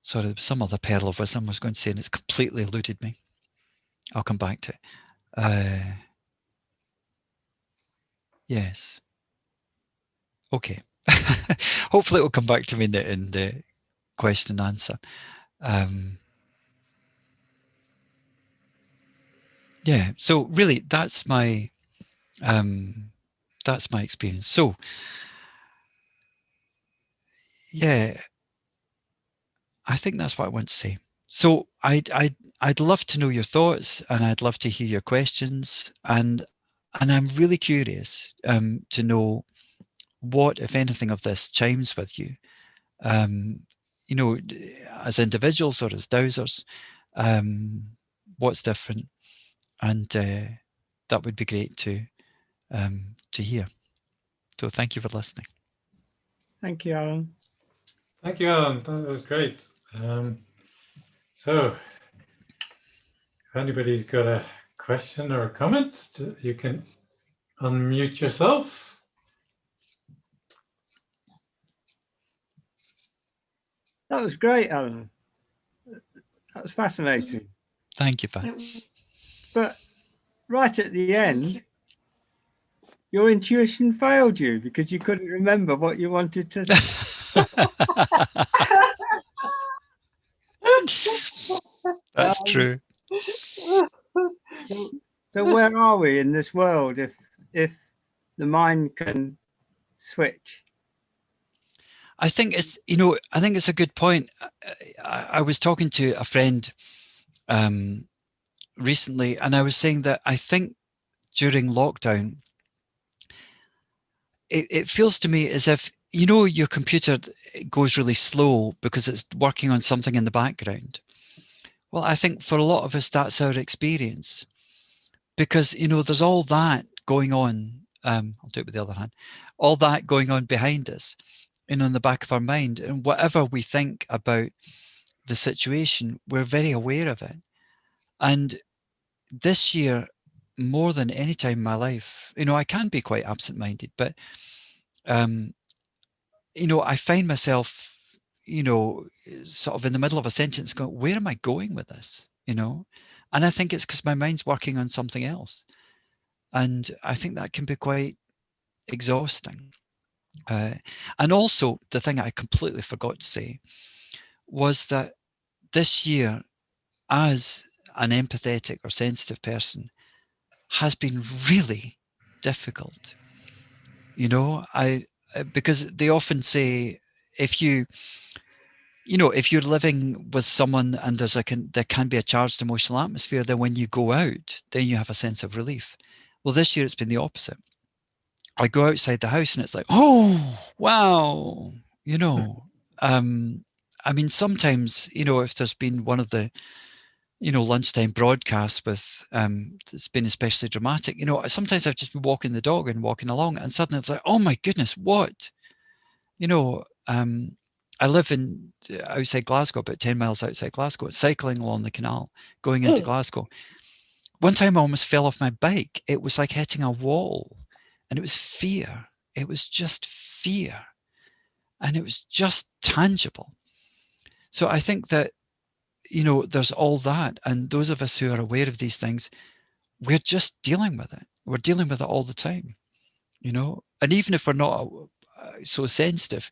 Speaker 2: sorry, there was some other pearl of wisdom I was going to say, and it's completely eluded me. I'll come back to it. Yes. Okay. Hopefully it will come back to me in the question and answer. Yeah. So really, that's my experience. So yeah, I think that's what I want to say. So I'd love to know your thoughts, and I'd love to hear your questions, and I'm really curious to know what, if anything, of this chimes with you. As individuals or as dowsers, what's different, and that would be great to hear. So thank you for listening.
Speaker 3: Thank you, Alan.
Speaker 1: Thank you, Alan. That was great. So, if anybody's got a question or a comment, you can unmute yourself.
Speaker 3: That was great, Alan. That was fascinating.
Speaker 2: Thank you, Pat.
Speaker 3: But right at the end, your intuition failed you because you couldn't remember what you wanted to say.
Speaker 2: That's true.
Speaker 3: So where are we in this world if the mind can switch?
Speaker 2: I think it's a good point. I was talking to a friend recently, and I was saying that I think during lockdown, it feels to me as if, your computer goes really slow because it's working on something in the background. Well, I think for a lot of us, that's our experience, because, there's all that going on. I'll do it with the other hand. All that going on behind us, in the back of our mind, and whatever we think about the situation, we're very aware of it. And this year, more than any time in my life, I can be quite absent-minded, but I find myself, sort of in the middle of a sentence going, where am I going with this? And I think it's because my mind's working on something else. And I think that can be quite exhausting. And also, the thing I completely forgot to say was that this year, as an empathetic or sensitive person, has been really difficult. Because they often say, if you're living with someone and there can be a charged emotional atmosphere, then when you go out, then you have a sense of relief. Well, this year it's been the opposite. I go outside the house and it's like, oh, wow, I mean, sometimes, if there's been one of the, lunchtime broadcasts with, it's been especially dramatic, sometimes I've just been walking the dog and walking along, and suddenly it's like, oh my goodness, what? I live outside Glasgow, about 10 miles outside Glasgow, cycling along the canal, going into Glasgow. one time I almost fell off my bike. It was like hitting a wall, and it was fear. It was just fear, and it was just tangible. So I think that, you know, there's all that, and those of us who are aware of these things, we're just dealing with it. We're dealing with it all the time, you know. And even if we're not so sensitive,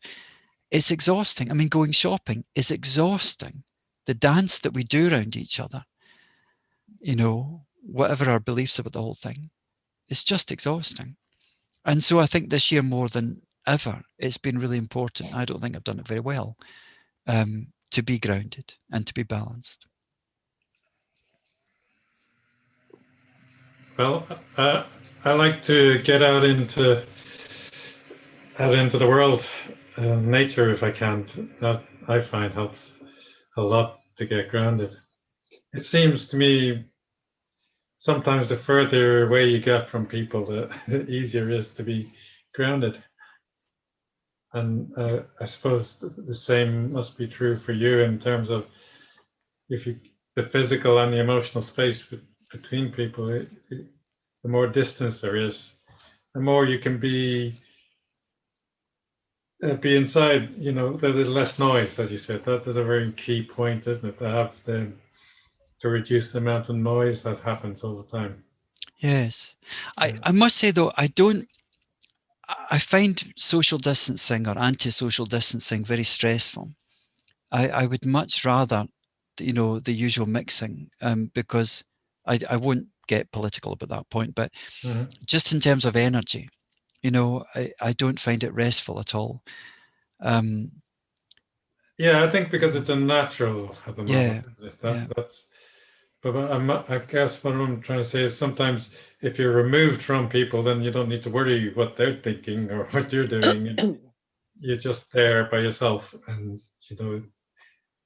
Speaker 2: it's exhausting. I mean, going shopping is exhausting. The dance that we do around each other, you know, whatever our beliefs about the whole thing, it's just exhausting. And so I think this year more than ever, it's been really important. I don't think I've done it very well, to be grounded and to be balanced.
Speaker 1: Well, I like to get out into the world, nature if I can. That I find helps a lot to get grounded. It seems to me sometimes the further away you get from people, the easier it is to be grounded. And I suppose the same must be true for you in terms of the physical and the emotional space between people. The more distance there is, the more you can be inside. You know, there's less noise, as you said. That is a very key point, isn't it? To reduce the amount of noise that happens all the time.
Speaker 2: Yes. I must say, though, I find social distancing or anti-social distancing very stressful. I would much rather, you know, the usual mixing, because I won't get political about that point, but just in terms of energy, you know, I don't find it restful at all.
Speaker 1: Yeah, I think because it's unnatural at the moment.
Speaker 2: Yeah.
Speaker 1: That's. But I guess what I'm trying to say is sometimes if you're removed from people, then you don't need to worry what they're thinking or what you're doing. You're just there by yourself, and you know,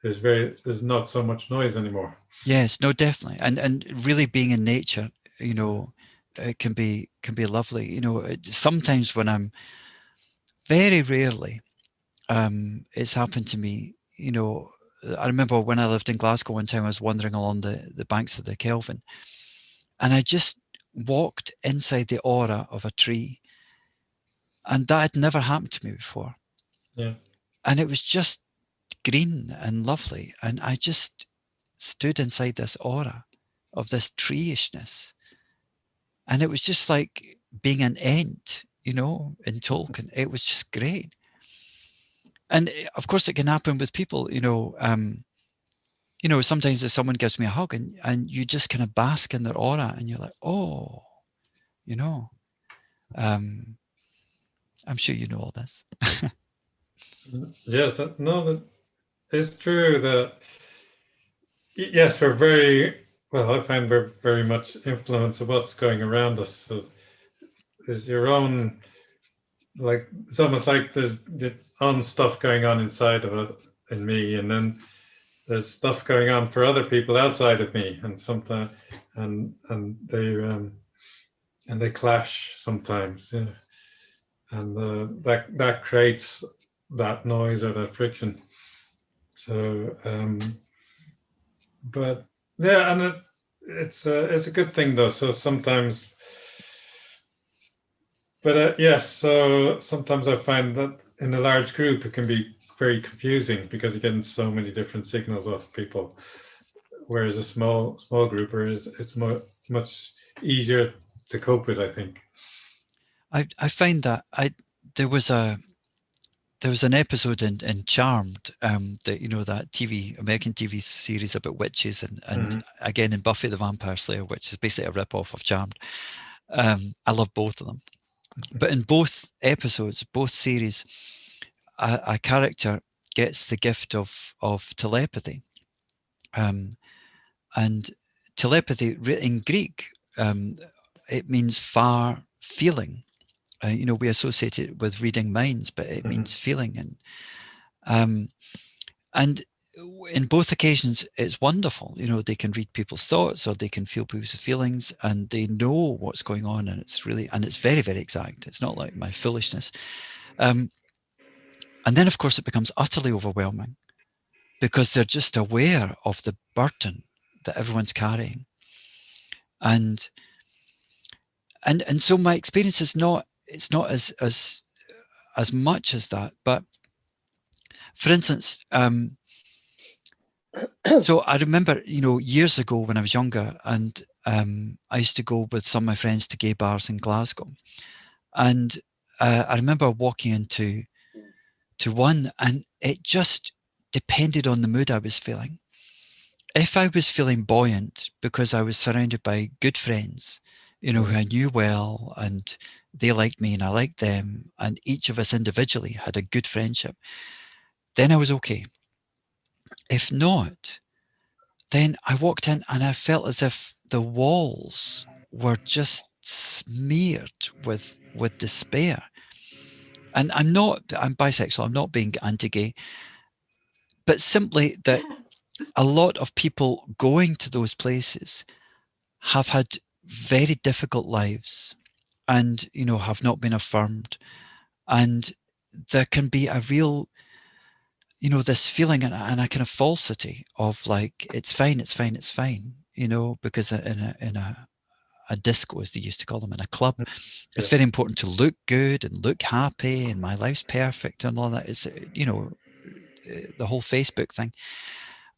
Speaker 1: there's not so much noise anymore.
Speaker 2: Yes, no, definitely, and really being in nature, you know, it can be lovely. You know, sometimes when I'm, very rarely, it's happened to me. You know, I remember when I lived in Glasgow one time, I was wandering along the banks of the Kelvin, and I just walked inside the aura of a tree, and that had never happened to me before.
Speaker 1: Yeah.
Speaker 2: And it was just green and lovely, and I just stood inside this aura of this treeishness, and it was just like being an Ent, you know, in Tolkien. It was just great. And of course, it can happen with people, you know. You know, sometimes if someone gives me a hug and you just kind of bask in their aura, and you're like, oh, you know. I'm sure you know all this.
Speaker 1: Yes, it's true that yes, we're very well. I find we're very much influenced of what's going around us. So there's your own, like it's almost like there's the own stuff going on inside of it in me, and then there's stuff going on for other people outside of me, and sometimes and they clash sometimes, yeah. And that creates that noise or that friction. So, but yeah, and it's a good thing though. So sometimes, but yes, so sometimes I find that in a large group it can be very confusing because you're getting so many different signals off people, whereas a small group it's much easier to cope with, I think.
Speaker 2: I find that there was an episode in Charmed, that, you know, that American TV series about witches, and again in Buffy the Vampire Slayer, which is basically a rip-off of Charmed. I love both of them, but in both episodes, both series, a character gets the gift of telepathy, and telepathy in Greek, it means far feeling. You know, we associate it with reading minds, but it means feeling. And in both occasions, it's wonderful. You know, they can read people's thoughts, or they can feel people's feelings, and they know what's going on. And it's very, very exact. It's not like my foolishness. And then, of course, it becomes utterly overwhelming because they're just aware of the burden that everyone's carrying. And so my experience is not, it's not as much as that. But for instance, so I remember, years ago when I was younger, and I used to go with some of my friends to gay bars in Glasgow, and I remember walking into one, and it just depended on the mood I was feeling. If I was feeling buoyant because I was surrounded by good friends, who I knew well, and they liked me and I liked them, and each of us individually had a good friendship, then I was okay. If not, then I walked in and I felt as if the walls were just smeared with despair. And I'm bisexual, I'm not being anti-gay, but simply that a lot of people going to those places have had very difficult lives, and have not been affirmed, and there can be a real this feeling and a kind of falsity of like, it's fine, because in a disco, as they used to call them, in a club, it's very important to look good and look happy and my life's perfect and all that. It's the whole Facebook thing,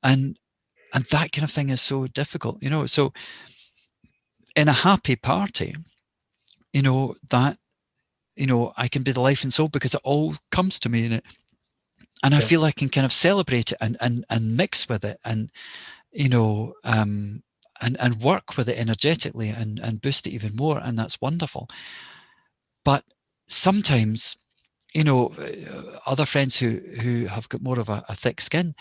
Speaker 2: and that kind of thing is so difficult, so in a happy party, that I can be the life and soul because it all comes to me in it, and I feel I can kind of celebrate it and mix with it, and and work with it energetically and boost it even more, and that's wonderful. But sometimes other friends who have got more of a thick skin,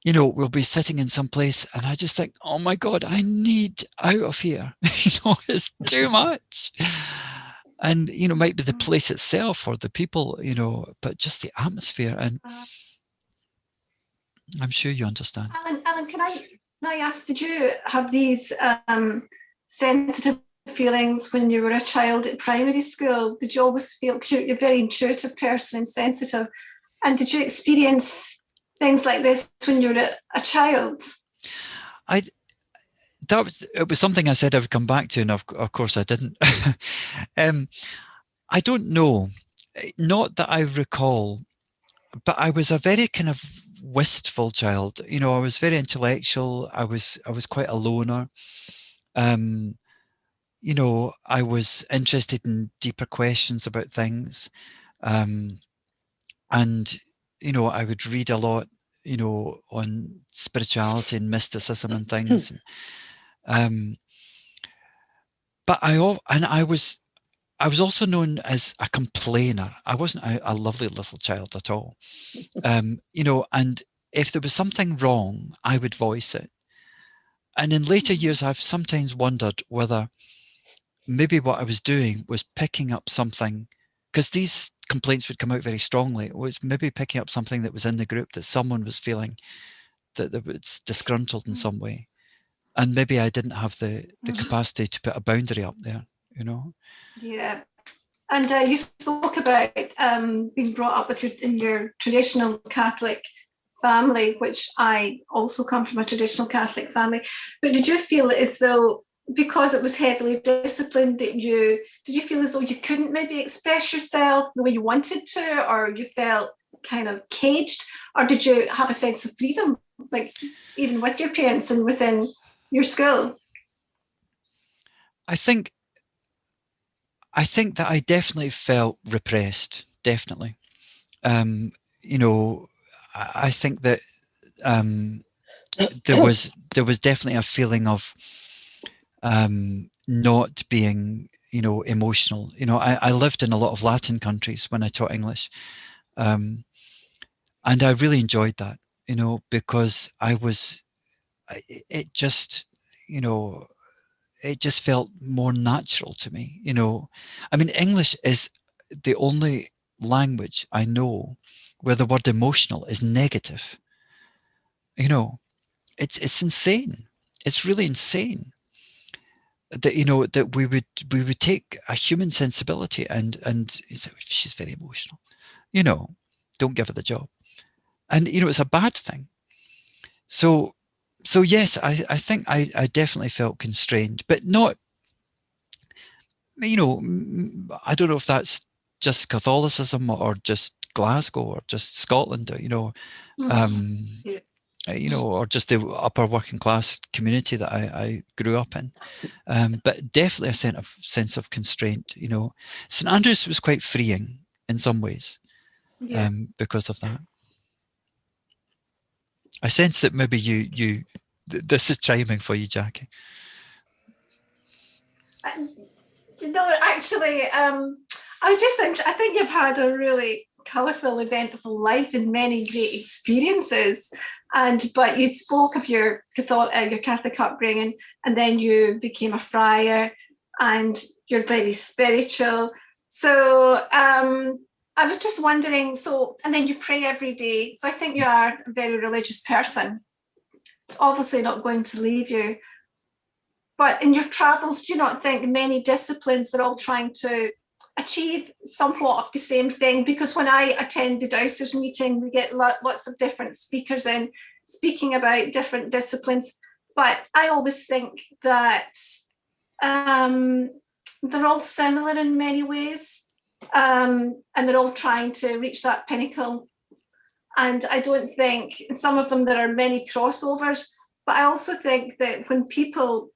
Speaker 2: we'll be sitting in some place and I just think, oh my God, I need out of here. It's too much. And, might be the place itself or the people, but just the atmosphere. And I'm sure you understand.
Speaker 4: Alan, can I ask, did you have these sensitive feelings when you were a child at primary school? Did you always feel, because you're a very intuitive person and sensitive, and did you experience things like this when you were a child?
Speaker 2: It was something I said I would come back to, and of course I didn't. I don't know, not that I recall, but I was a very kind of wistful child. I was very intellectual. I was quite a loner. I was interested in deeper questions about things, and I would read a lot, on spirituality and mysticism and things. But I was also known as a complainer. I wasn't a lovely little child at all. And if there was something wrong, I would voice it. And in later years, I've sometimes wondered whether maybe what I was doing was picking up something, because these complaints would come out very strongly. It was maybe picking up something that was in the group, that someone was feeling that was disgruntled in some way. And maybe I didn't have the capacity to put a boundary up there,
Speaker 4: Yeah. And you spoke about being brought up in your traditional Catholic family, which I also come from a traditional Catholic family. But did you feel as though, because it was heavily disciplined, did you feel as though you couldn't maybe express yourself the way you wanted to, or you felt kind of caged, or did you have a sense of freedom, like even with your parents and within your school?
Speaker 2: I think that I definitely felt repressed. Definitely. I think that there was definitely a feeling of not being, emotional. I lived in a lot of Latin countries when I taught English, and I really enjoyed that, because it just felt more natural to me. I mean, English is the only language I know where the word emotional is negative. It's insane. It's really insane that that we would take a human sensibility and say, she's very emotional, don't give her the job, and it's a bad thing. So So yes, I think I definitely felt constrained, but not, you know, I don't know if that's just Catholicism or just Glasgow or just Scotland, or, you know,
Speaker 4: Yeah.
Speaker 2: you know, or just the upper working class community that I grew up in. But definitely a sense of constraint. You know, St Andrews was quite freeing in some ways,
Speaker 4: Yeah.
Speaker 2: because of that. I sense that maybe this is chiming for you, Jackie.
Speaker 4: Actually, I was just I think you've had a really colourful, eventful life and many great experiences. But you spoke of your Catholic upbringing, and then you became a friar, and you're very spiritual. So I was just wondering. So, and then you pray every day. So I think you are a very religious person. It's obviously not going to leave you. But in your travels, do you not think many disciplines are all trying to achieve somewhat of the same thing? Because when I attend the Dowsers meeting, we get lots of different speakers in speaking about different disciplines. But I always think that they're all similar in many ways, and they're all trying to reach that pinnacle. And I don't think in some of them there are many crossovers. But I also think that when people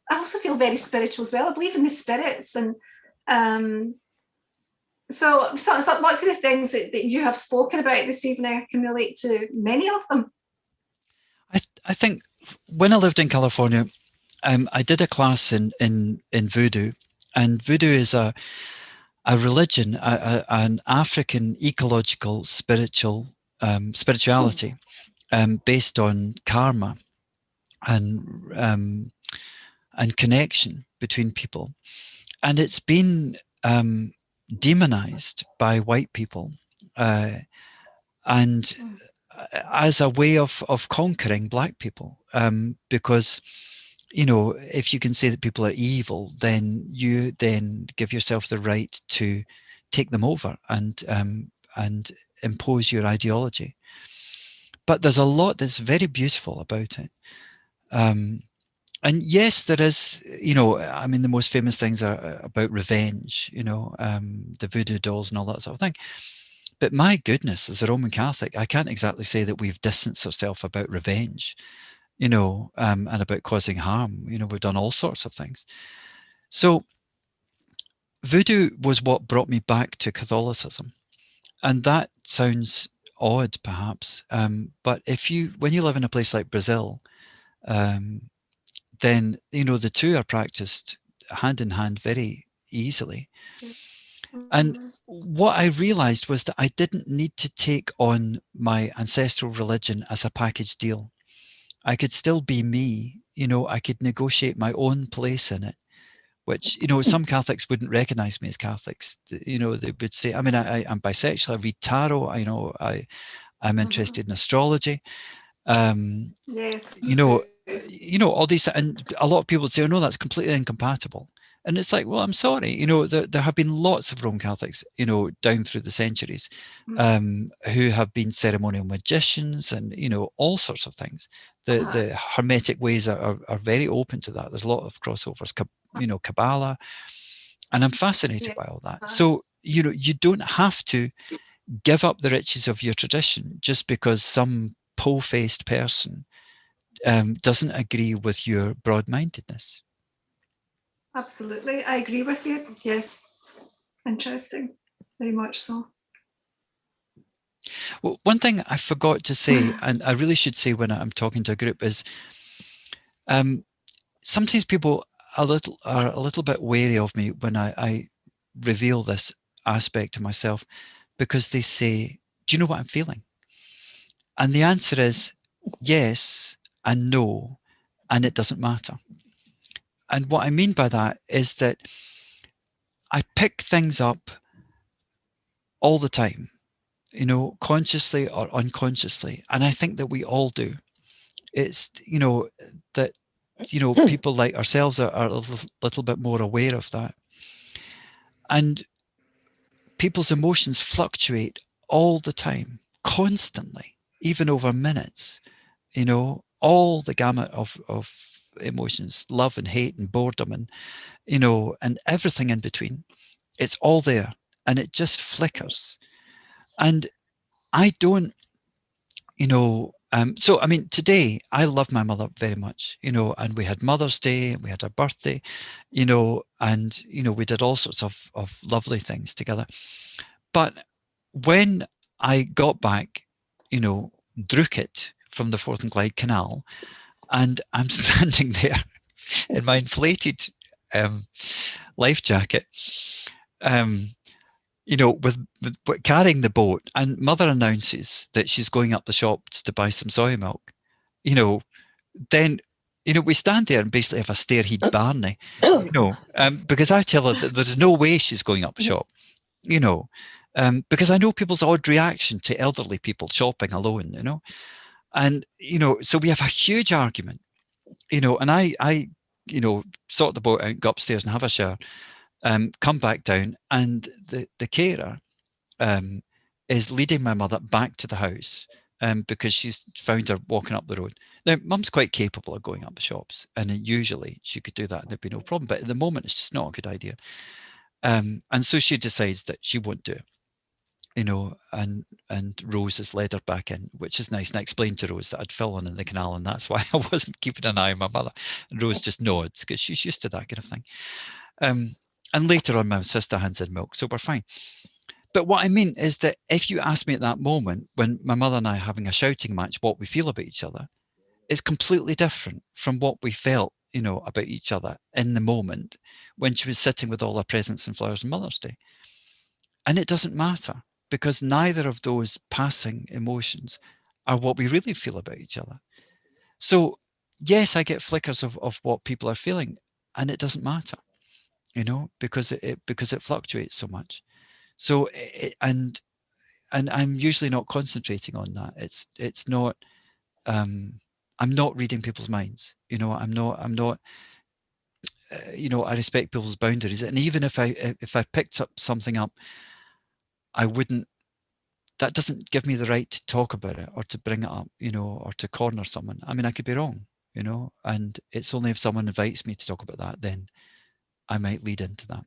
Speaker 4: I also feel very spiritual as well. I believe in the spirits, and so lots of the things that you have spoken about this evening, I can relate to many of them.
Speaker 2: I think when I lived in California, I did a class in voodoo, and voodoo is a religion, an African ecological spirituality, based on karma and connection between people. And it's been demonized by white people, and as a way of conquering black people, because, you know, if you can say that people are evil, then you then give yourself the right to take them over and impose your ideology. But there's a lot that's very beautiful about it. And yes, there is, you know, I mean, the most famous things are about revenge, you know, the voodoo dolls and all that sort of thing. But my goodness, as a Roman Catholic, I can't exactly say that we've distanced ourselves about revenge, you know, and about causing harm. You know, we've done all sorts of things. So voodoo was what brought me back to Catholicism. And that sounds odd, perhaps. But when you live in a place like Brazil, then, you know, the two are practiced hand in hand very easily. And what I realized was that I didn't need to take on my ancestral religion as a package deal. I could still be me, you know, I could negotiate my own place in it, which, you know, some Catholics wouldn't recognize me as Catholics. You know, they would say, I mean, I'm bisexual, I read tarot, I know, I'm interested in astrology.
Speaker 4: Yes.
Speaker 2: You know, all these, and a lot of people would say, oh no, that's completely incompatible. And it's like, well, I'm sorry, you know, there have been lots of Roman Catholics, you know, down through the centuries, who have been ceremonial magicians and, you know, all sorts of things. The Hermetic ways are very open to that. There's a lot of crossovers, you know, Kabbalah, and I'm fascinated by all that. So, you know, you don't have to give up the riches of your tradition just because some po-faced person doesn't agree with your broad-mindedness.
Speaker 4: Absolutely, I agree with you. Yes, interesting, very much so.
Speaker 2: Well, one thing I forgot to say, and I really should say when I'm talking to a group, is sometimes people are a little bit wary of me when I reveal this aspect of myself, because they say, do you know what I'm feeling? And the answer is yes and no, and it doesn't matter. And what I mean by that is that I pick things up all the time, you know, consciously or unconsciously. And I think that we all do. It's, you know, that, you know, people like ourselves are a little bit more aware of that. And people's emotions fluctuate all the time, constantly, even over minutes, you know, all the gamut of emotions, love and hate and boredom and, you know, and everything in between. It's all there and it just flickers. And I don't, you know, so I mean, today I love my mother very much, you know, and we had Mother's Day and we had her birthday, you know, and, you know, we did all sorts of lovely things together. But when I got back, you know, Drúkit from the Forth and Clyde Canal, and I'm standing there in my inflated life jacket, you know, with carrying the boat, and Mother announces that she's going up the shops to buy some soy milk, you know, then, you know, we stand there and basically have a starehead Barney, you know, because I tell her that there's no way she's going up the shop, you know, because I know people's odd reaction to elderly people shopping alone, you know, and, you know, so we have a huge argument, you know, and I, you know, sort the boat out, go upstairs and have a shower, come back down, and the carer is leading my mother back to the house because she's found her walking up the road. Now, Mum's quite capable of going up the shops, and usually she could do that and there'd be no problem. But at the moment, it's just not a good idea. And so she decides that she won't do it, you know, and Rose has led her back in, which is nice. And I explained to Rose that I'd fallen in the canal and that's why I wasn't keeping an eye on my mother. And Rose just nods because she's used to that kind of thing. And later on, my sister hands in milk, so we're fine. But what I mean is that if you ask me at that moment, when my mother and I are having a shouting match, what we feel about each other, it's completely different from what we felt, you know, about each other in the moment when she was sitting with all her presents and flowers on Mother's Day. And it doesn't matter, because neither of those passing emotions are what we really feel about each other. So yes, I get flickers of what people are feeling, and it doesn't matter, you know, because it fluctuates so much. So and I'm usually not concentrating on that. It's not. I'm not reading people's minds. You know, I'm not. You know, I respect people's boundaries, and even if I picked up something up, I wouldn't. That doesn't give me the right to talk about it or to bring it up, you know, or to corner someone. I mean, I could be wrong, you know, and it's only if someone invites me to talk about that, then I might lead into that.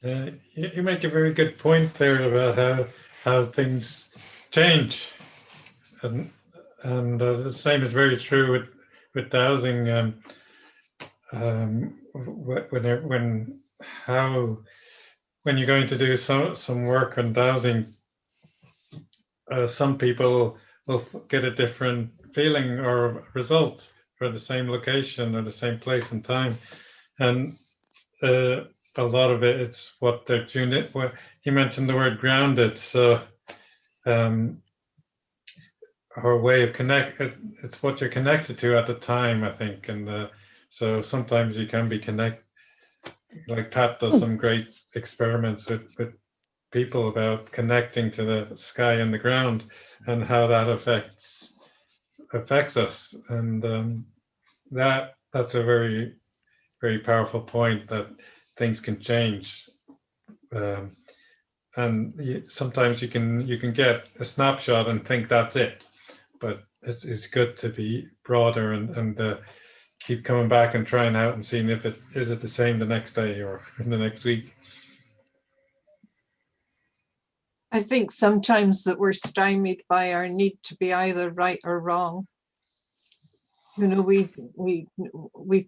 Speaker 1: You make a very good point there about how things change, and the same is very true with dowsing. When you're going to do some work on dowsing, some people will get a different feeling or result for the same location or the same place and time, and a lot of it, it's what they're tuned in. Well, you mentioned the word grounded, so our way of it's what you're connected to at the time, I think, and so sometimes you can be like Pat does some great experiments with people about connecting to the sky and the ground and how that affects us, and that's a very, very powerful point, that things can change, and sometimes you can get a snapshot and think that's it, but it's good to be broader and keep coming back and trying out and seeing if it is the same the next day or in the next week.
Speaker 5: I think sometimes that we're stymied by our need to be either right or wrong. You know, we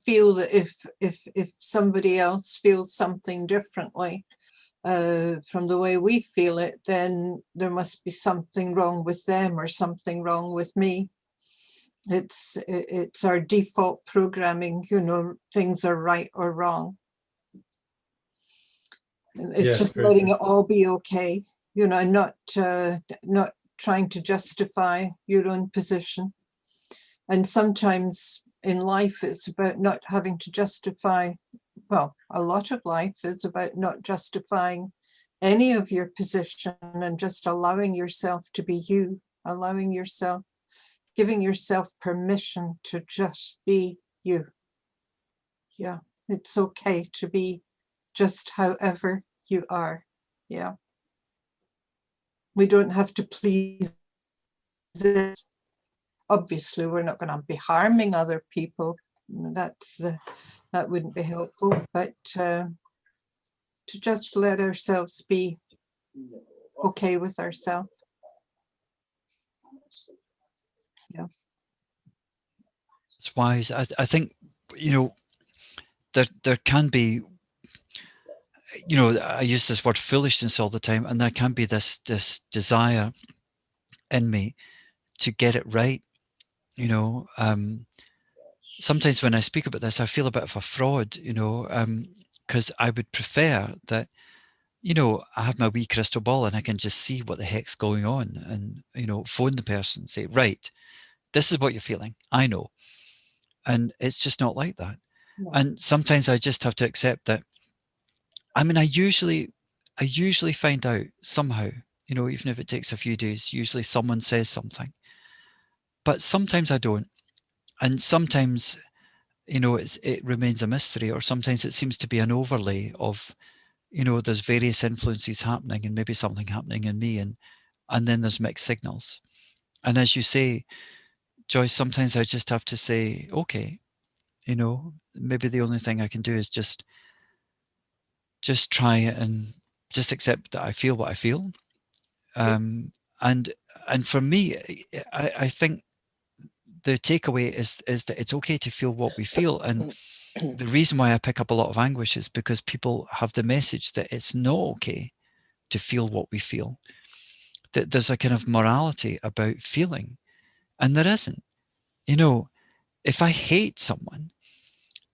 Speaker 5: feel that if somebody else feels something differently from the way we feel it, then there must be something wrong with them or something wrong with me. It's our default programming, you know, things are right or wrong. And it's just letting it all be okay, you know, and not trying to justify your own position. And sometimes in life, it's about not having to justify, well, a lot of life is about not justifying any of your position and just allowing yourself to be you, allowing yourself, giving yourself permission to just be you. Yeah, it's okay to be just however you are. Yeah. We don't have to please it. Obviously, we're not going to be harming other people. That wouldn't be helpful. But to just let ourselves be okay with ourselves. Yeah.
Speaker 2: It's wise. I think, you know, there can be, you know, I use this word foolishness all the time, and there can be this desire in me to get it right. You know, sometimes when I speak about this, I feel a bit of a fraud, you know, because I would prefer that, you know, I have my wee crystal ball and I can just see what the heck's going on, and, you know, phone the person, say, right, this is what you're feeling, I know. And it's just not like that.
Speaker 5: No.
Speaker 2: And sometimes I just have to accept that. I mean, I usually find out somehow, you know, even if it takes a few days, usually someone says something. But sometimes I don't. And sometimes, you know, it remains a mystery, or sometimes it seems to be an overlay of, you know, there's various influences happening and maybe something happening in me, and then there's mixed signals. And as you say, Joyce, sometimes I just have to say, okay, you know, maybe the only thing I can do is just try it and just accept that I feel what I feel. And for me, I think the takeaway is that it's okay to feel what we feel. And the reason why I pick up a lot of anguish is because people have the message that it's not okay to feel what we feel, that there's a kind of morality about feeling, and there isn't. You know, if I hate someone,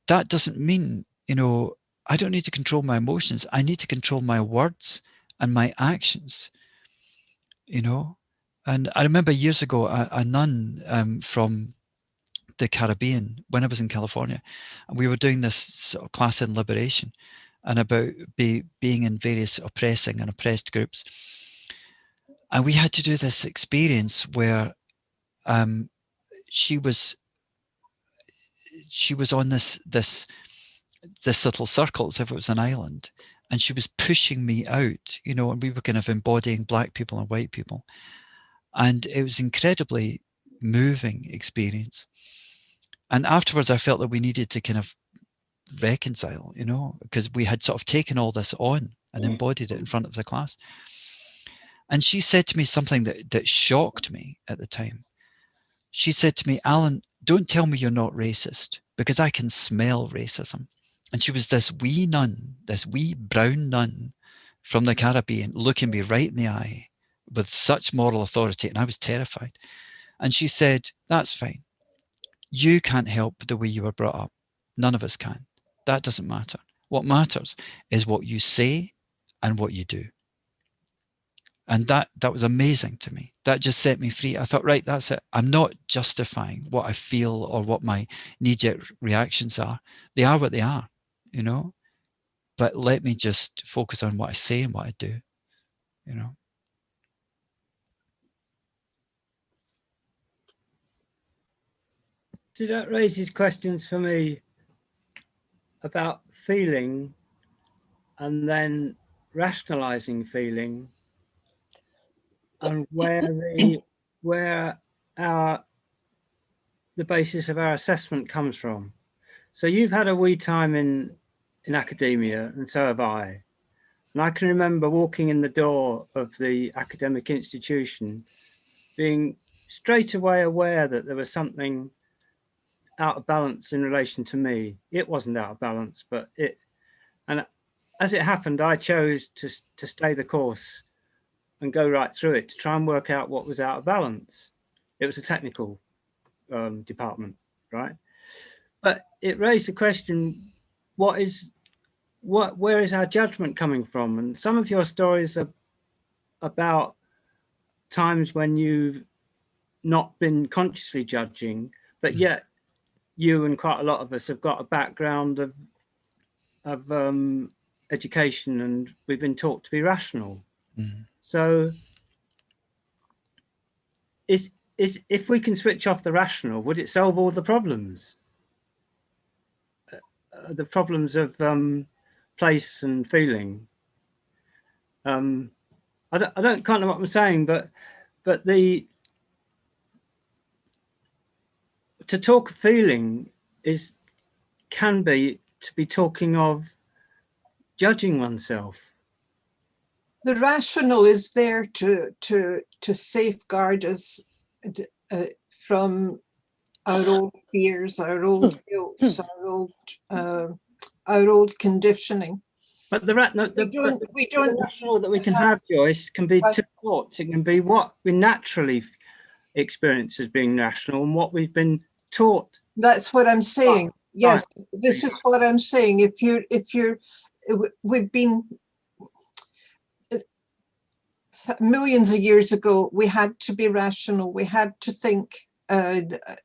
Speaker 2: that doesn't mean, you know, I don't need to control my emotions. I need to control my words and my actions, you know. And I remember years ago, a nun from the Caribbean, when I was in California, and we were doing this sort of class in liberation and about being in various oppressing and oppressed groups. And we had to do this experience where she was on this little circle as if it was an island, and she was pushing me out, you know, and we were kind of embodying black people and white people. And it was incredibly moving experience. And afterwards I felt that we needed to kind of reconcile, you know, because we had sort of taken all this on and embodied it in front of the class. And she said to me something that shocked me at the time. She said to me, Alan, don't tell me you're not racist, because I can smell racism. And she was this wee nun, this wee brown nun from the Caribbean, looking me right in the eye with such moral authority. And I was terrified. And she said, that's fine. You can't help the way you were brought up. None of us can. That doesn't matter. What matters is what you say and what you do. And that was amazing to me. That just set me free. I thought, right, that's it. I'm not justifying what I feel or what my knee-jerk reactions are. They are what they are, you know. But let me just focus on what I say and what I do, you know.
Speaker 3: So that raises questions for me about feeling and then rationalizing feeling, and where the basis of our assessment comes from. So you've had a wee time in academia, and so have I. And I can remember walking in the door of the academic institution, being straight away aware that there was something out of balance in relation to me. It wasn't out of balance, but and as it happened, I chose to stay the course and go right through it to try and work out what was out of balance. It was a technical department, right? But it raised the question, where is our judgment coming from? And some of your stories are about times when you've not been consciously judging, but yet you and quite a lot of us have got a background of education, and we've been taught to be rational. Mm. So if we can switch off the rational, would it solve all the problems? The problems of place and feeling. I don't kind of what I'm saying, but to talk of feeling can be to be talking of judging oneself.
Speaker 5: The rational is there to safeguard us from our old fears, our old guilt, our old conditioning.
Speaker 3: But the
Speaker 5: We don't
Speaker 3: rational that we can have, Joyce, can be two thoughts. It can be what we naturally experience as being rational and what we've been taught.
Speaker 5: That's what I'm saying. Yes, this is what I'm saying. We've been millions of years ago, we had to be rational. We had to think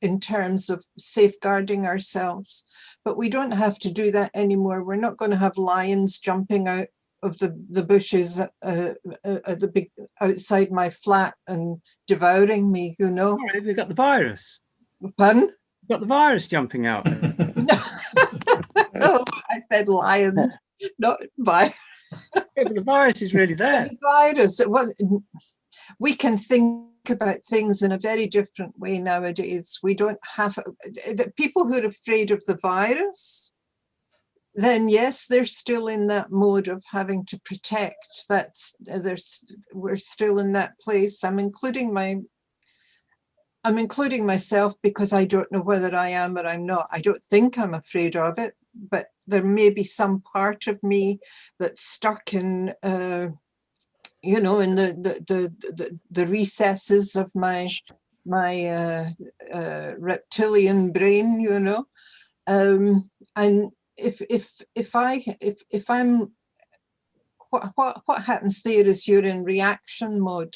Speaker 5: in terms of safeguarding ourselves, but we don't have to do that anymore. We're not going to have lions jumping out of the bushes outside my flat and devouring me, you know.
Speaker 3: Sorry, we've got the virus.
Speaker 5: Pardon?
Speaker 3: We've got the virus jumping out.
Speaker 5: Oh, I said lions, not virus.
Speaker 3: Yeah, but the virus is really there.
Speaker 5: The virus. Well, we can think about things in a very different way nowadays. We don't have the people who are afraid of the virus. Then yes, they're still in that mode of having to protect. We're still in that place. I'm including myself because I don't know whether I am or I'm not. I don't think I'm afraid of it, but there may be some part of me that's stuck in, you know, in the recesses of my reptilian brain, you know, and if I'm, what happens there is you're in reaction mode.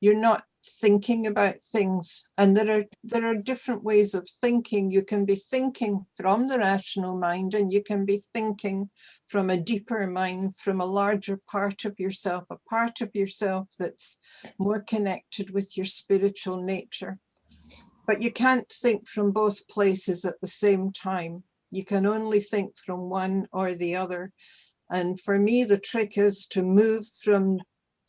Speaker 5: You're not thinking about things, and there are different ways of thinking. You can be thinking from the rational mind, and you can be thinking from a deeper mind, from a larger part of yourself, a part of yourself that's more connected with your spiritual nature. But you can't think from both places at the same time. You can only think from one or the other. And for me, the trick is to move from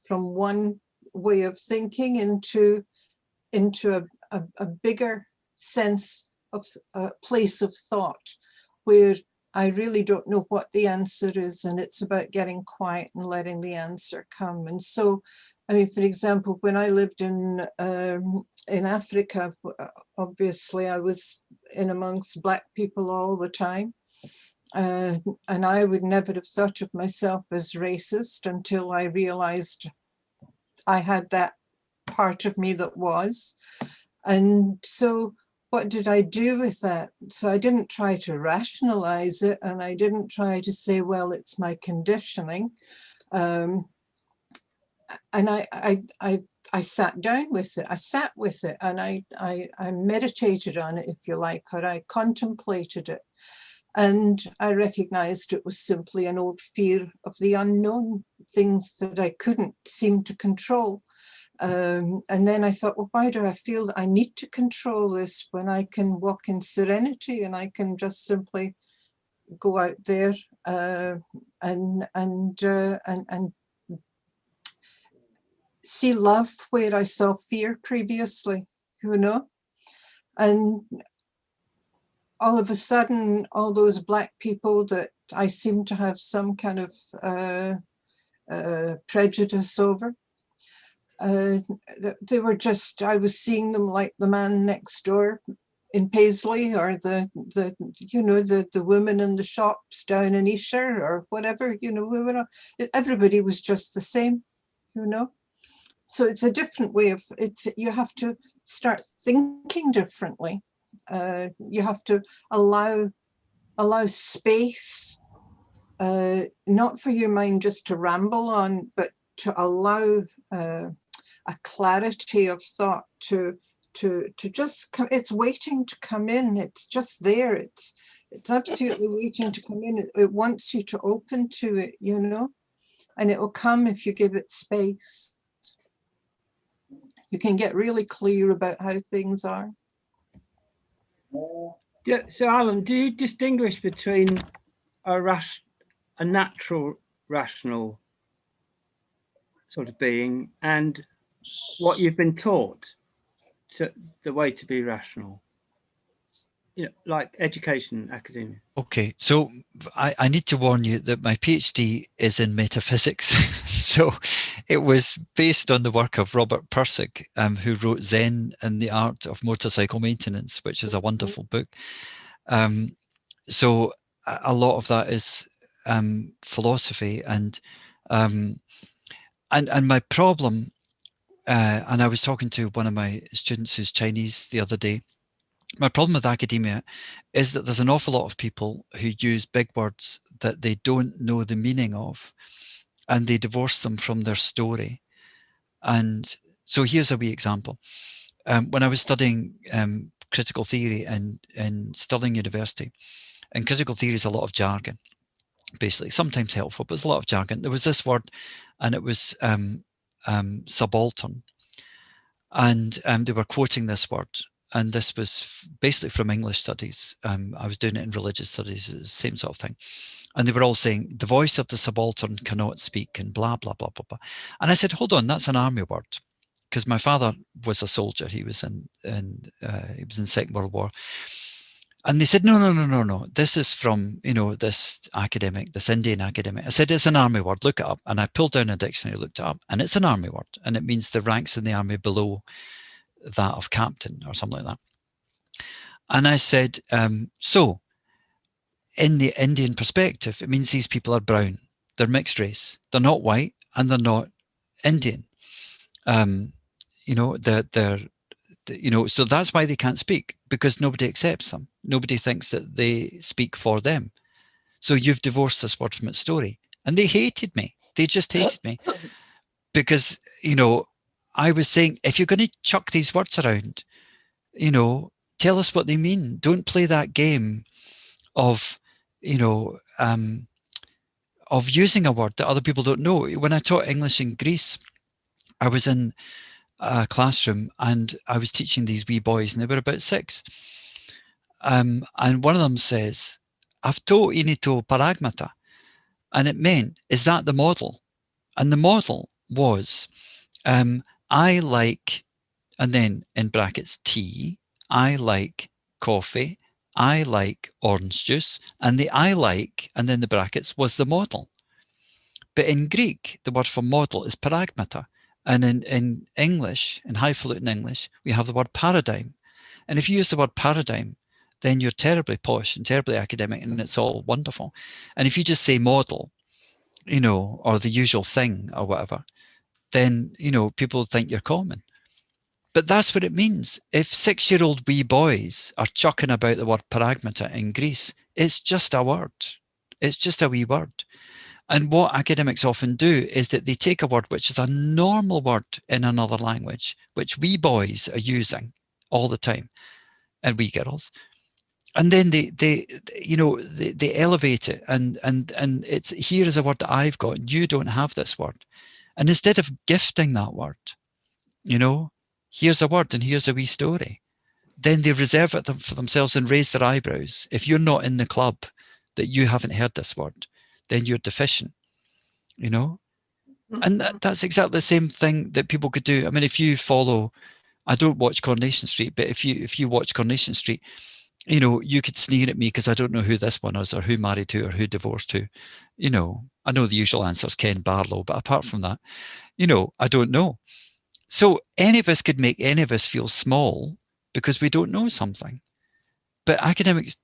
Speaker 5: one way of thinking into a bigger sense of a place of thought where I really don't know what the answer is, and it's about getting quiet and letting the answer come. And so, I mean, for example, when I lived in Africa, obviously I was in amongst Black people all the time. And I would never have thought of myself as racist until I realized I had that part of me that was. And so what did I do with that? So I didn't try to rationalize it, and I didn't try to say, well, it's my conditioning. And I sat down with it. I sat with it, and I meditated on it, if you like, or I contemplated it. And I recognized it was simply an old fear of the unknown, things that I couldn't seem to control. And then I thought, well, why do I feel that I need to control this when I can walk in serenity and I can just simply go out there and see love where I saw fear previously, you know? And all of a sudden, all those Black people that I seem to have some kind of prejudice over, they were just, I was seeing them like the man next door in Paisley, or the women in the shops down in Esher, or whatever, you know, everybody was just the same, you know. So it's a different way of it. You have to start thinking differently. You have to allow space, not for your mind just to ramble on, but to allow a clarity of thought to just come. It's waiting to come in. It's just there. It's absolutely waiting to come in. It wants you to open to it, you know, and it will come if you give it space. You can get really clear about how things are.
Speaker 3: Yeah, so Alan, do you distinguish between a natural rational sort of being and what you've been taught to the way to be rational, you know, like education, academia.
Speaker 2: Okay, so I need to warn you that my PhD is in metaphysics. So it was based on the work of Robert Pirsig, who wrote Zen and the Art of Motorcycle Maintenance, which is a wonderful book. So a lot of that is philosophy, and my problem, and I was talking to one of my students who's Chinese the other day. My problem with academia is that there's an awful lot of people who use big words that they don't know the meaning of, and they divorce them from their story. And so here's a wee example. When I was studying critical theory in Stirling University, and critical theory is a lot of jargon, basically, sometimes helpful, but it's a lot of jargon. There was this word, and it was subaltern. And they were quoting this word. And this was basically from English studies. I was doing it in religious studies, the same sort of thing. And they were all saying, the voice of the subaltern cannot speak, and blah, blah, blah, blah, blah. And I said, hold on, that's an army word. Because my father was a soldier. He was in Second World War. And they said, no. This is from, you know, this academic, this Indian academic. I said, it's an army word, look it up. And I pulled down a dictionary, looked it up, and it's an army word. And it means the ranks in the army below that of captain or something like that. And I said, so in the Indian perspective, it means these people are brown. They're mixed race. They're not white, and they're not Indian. You know, they're you know, so that's why they can't speak, because nobody accepts them. Nobody thinks that they speak for them. So you've divorced this word from its story. And they hated me. They just hated me. Because, you know, I was saying, if you're going to chuck these words around, you know, tell us what they mean. Don't play that game of, you know, of using a word that other people don't know. When I taught English in Greece, I was in a classroom and I was teaching these wee boys, and they were about 6. And one of them says, "Avto inito paragmata." And it meant, is that the model? And the model was, I like, and then in brackets, tea, I like coffee, I like orange juice, and the I like, and then the brackets, was the model. But in Greek, the word for model is paragmata. And in English, in highfalutin English, we have the word paradigm. And if you use the word paradigm, then you're terribly posh and terribly academic, and it's all wonderful. And if you just say model, you know, or the usual thing or whatever, then, you know, people think you're common. But that's what it means. If 6-year-old wee boys are chucking about the word paragmata in Greece, it's just a word. It's just a wee word. And what academics often do is that they take a word which is a normal word in another language, which wee boys are using all the time, and wee girls, and then they you know, they elevate it, and it's, here is a word that I've got, and you don't have this word. And instead of gifting that word, you know, here's a word and here's a wee story, then they reserve it for themselves and raise their eyebrows. If you're not in the club that you haven't heard this word, then you're deficient, you know. And that's exactly the same thing that people could do. I mean, if you follow, I don't watch Coronation Street, but if you watch Coronation Street, you know, you could sneer at me because I don't know who this one is, or who married who, or who divorced who. You know, I know the usual answer is Ken Barlow, but apart from that, you know, I don't know. So any of us could make any of us feel small because we don't know something. But academics,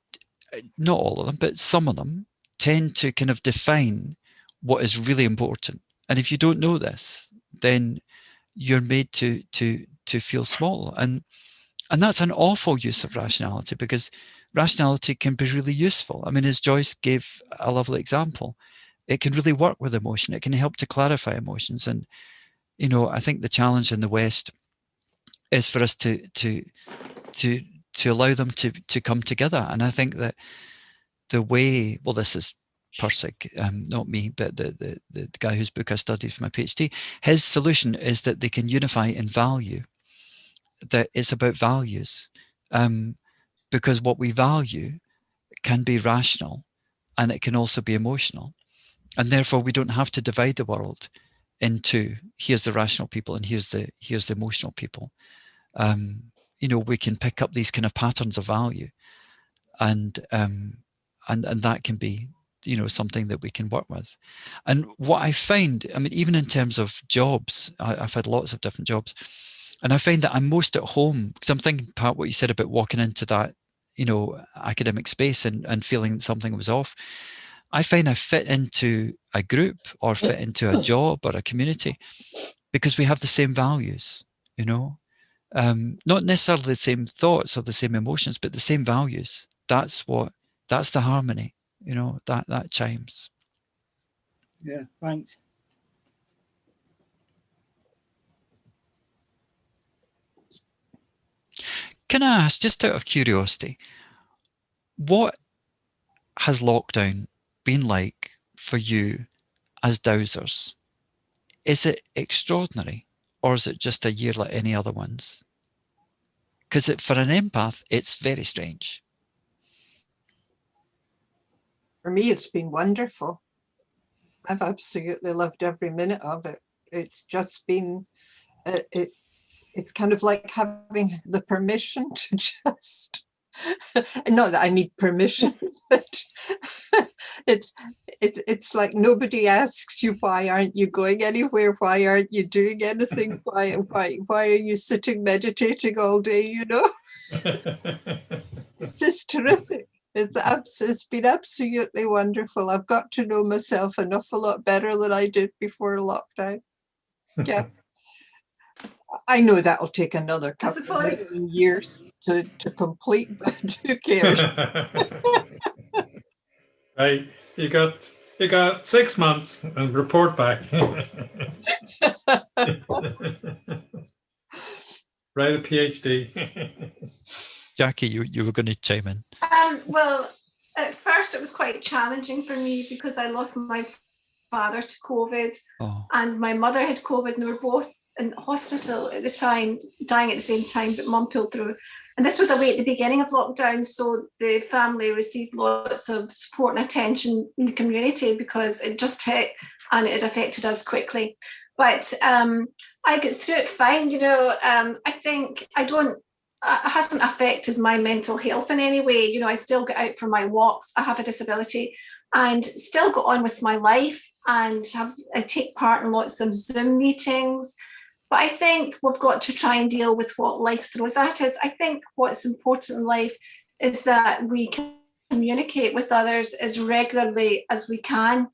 Speaker 2: not all of them, but some of them, tend to kind of define what is really important. And if you don't know this, then you're made to feel small. And that's an awful use of rationality, because rationality can be really useful. I mean, as Joyce gave a lovely example, it can really work with emotion. It can help to clarify emotions. And, you know, I think the challenge in the West is for us to allow them to come together. And I think that the way, well, this is Pirsig, not me, but the guy whose book I studied for my PhD, his solution is that they can unify in value, that it's about values, because what we value can be rational and it can also be emotional. And therefore we don't have to divide the world into here's the rational people and here's the emotional people. You know, we can pick up these kind of patterns of value, and that can be, you know, something that we can work with. And what I find, I mean, even in terms of jobs, I've had lots of different jobs, and I find that I'm most at home, because I'm thinking, Pat, what you said about walking into that, you know, academic space and feeling something was off. I find I fit into a group or fit into a job or a community because we have the same values, you know, not necessarily the same thoughts or the same emotions, but the same values. That's the harmony, you know, that chimes.
Speaker 3: Yeah, thanks.
Speaker 2: Can I ask, just out of curiosity, what has lockdown been like for you as dowsers? Is it extraordinary, or is it just a year like any other ones? Because for an empath, it's very strange.
Speaker 5: For me, it's been wonderful. I've absolutely loved every minute of it. It's just been, it's kind of like having the permission to just, not that I need permission, but it's like nobody asks you, why aren't you going anywhere? Why aren't you doing anything? Why are you sitting meditating all day, you know? It's just terrific. It's been absolutely wonderful. I've got to know myself an awful lot better than I did before lockdown. Yeah. I know that'll take another couple of years to complete, but who cares?
Speaker 1: Right, you got 6 months and report back. Write a PhD.
Speaker 2: Jackie, you were going to chime in.
Speaker 4: Well, at first it was quite challenging for me because I lost my father to COVID, and my mother had COVID, and they were both in hospital at the time, dying at the same time, but Mum pulled through. And this was away at the beginning of lockdown, so the family received lots of support and attention in the community because it just hit and it affected us quickly. But I get through it fine, you know. I think it hasn't affected my mental health in any way. You know, I still get out for my walks. I have a disability and still go on with my life, and I take part in lots of Zoom meetings. But I think we've got to try and deal with what life throws at us. I think what's important in life is that we can communicate with others as regularly as we can.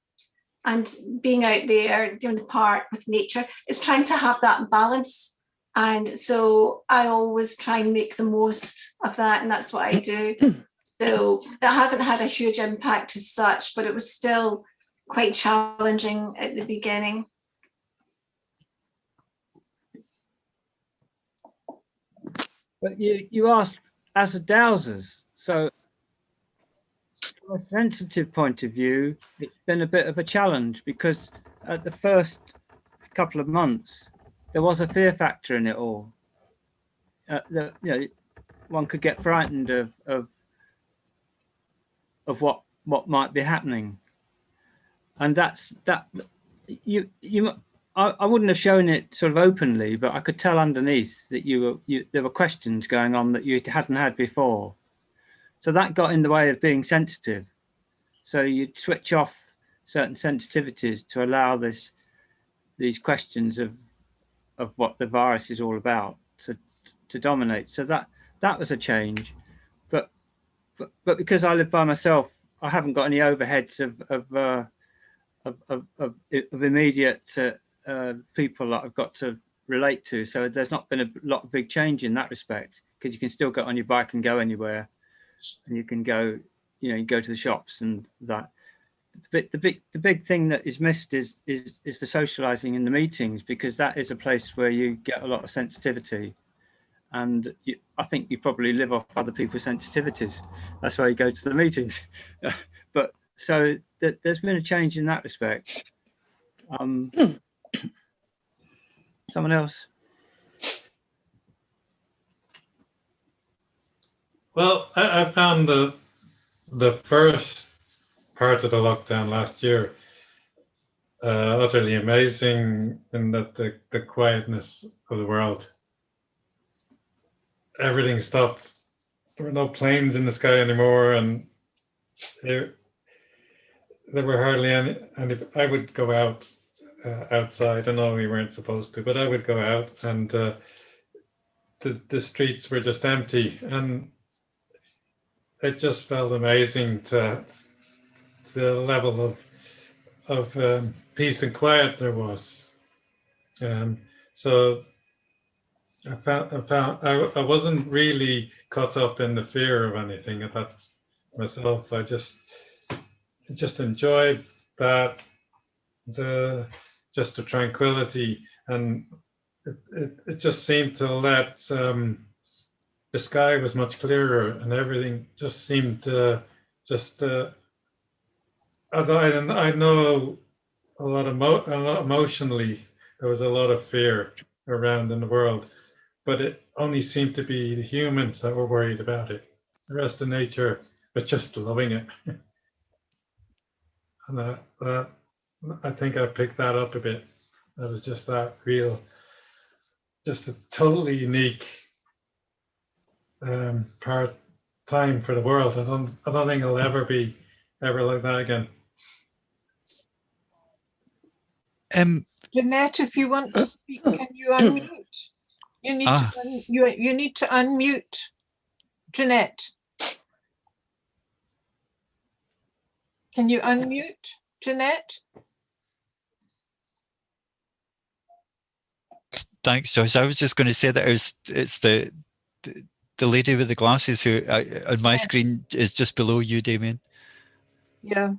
Speaker 4: And being out there, doing the part with nature, is trying to have that balance. And so I always try and make the most of that, and that's what I do. So that hasn't had a huge impact as such, but it was still quite challenging at the beginning.
Speaker 3: But you asked as a dowsers, so from a sensitive point of view, it's been a bit of a challenge because at the first couple of months, there was a fear factor in it all. You know, one could get frightened of what might be happening, and I wouldn't have shown it sort of openly, but I could tell underneath that there were questions going on that you hadn't had before. So that got in the way of being sensitive. So you'd switch off certain sensitivities to allow these questions of what the virus is all about to dominate. So that was a change. But because I live by myself, I haven't got any overheads of immediate people that I've got to relate to. So there's not been a lot of big change in that respect, because you can still get on your bike and go anywhere, and you can go, you know, you go to the shops and that. The big thing that is missed is the socializing in the meetings, because that is a place where you get a lot of sensitivity, and I think you probably live off other people's sensitivities. That's why you go to the meetings. But so there's been a change in that respect. Someone else?
Speaker 1: Well, I found the first part of the lockdown last year utterly amazing in that the quietness of the world. Everything stopped. There were no planes in the sky anymore, and there were hardly any. I would go out outside. I know we weren't supposed to, but I would go out, and the streets were just empty, and it just felt amazing to the level of peace and quiet there was. So I wasn't really caught up in the fear of anything about myself. I just enjoyed that, the tranquility, and it just seemed to let the sky was much clearer, and everything just seemed to just. I know a lot emotionally there was a lot of fear around in the world, but it only seemed to be the humans that were worried about it. The rest of nature was just loving it. And I think I picked that up a bit. That was just that real, just a totally unique time for the world. I don't think it'll ever be like that again.
Speaker 5: Jeanette, if you want to speak, can you unmute? You need to you need to unmute, Jeanette. Can you unmute, Jeanette?
Speaker 2: Thanks, Joyce. I was just going to say that it's the lady with the glasses who on my screen is just below you, Damien.
Speaker 5: Yeah.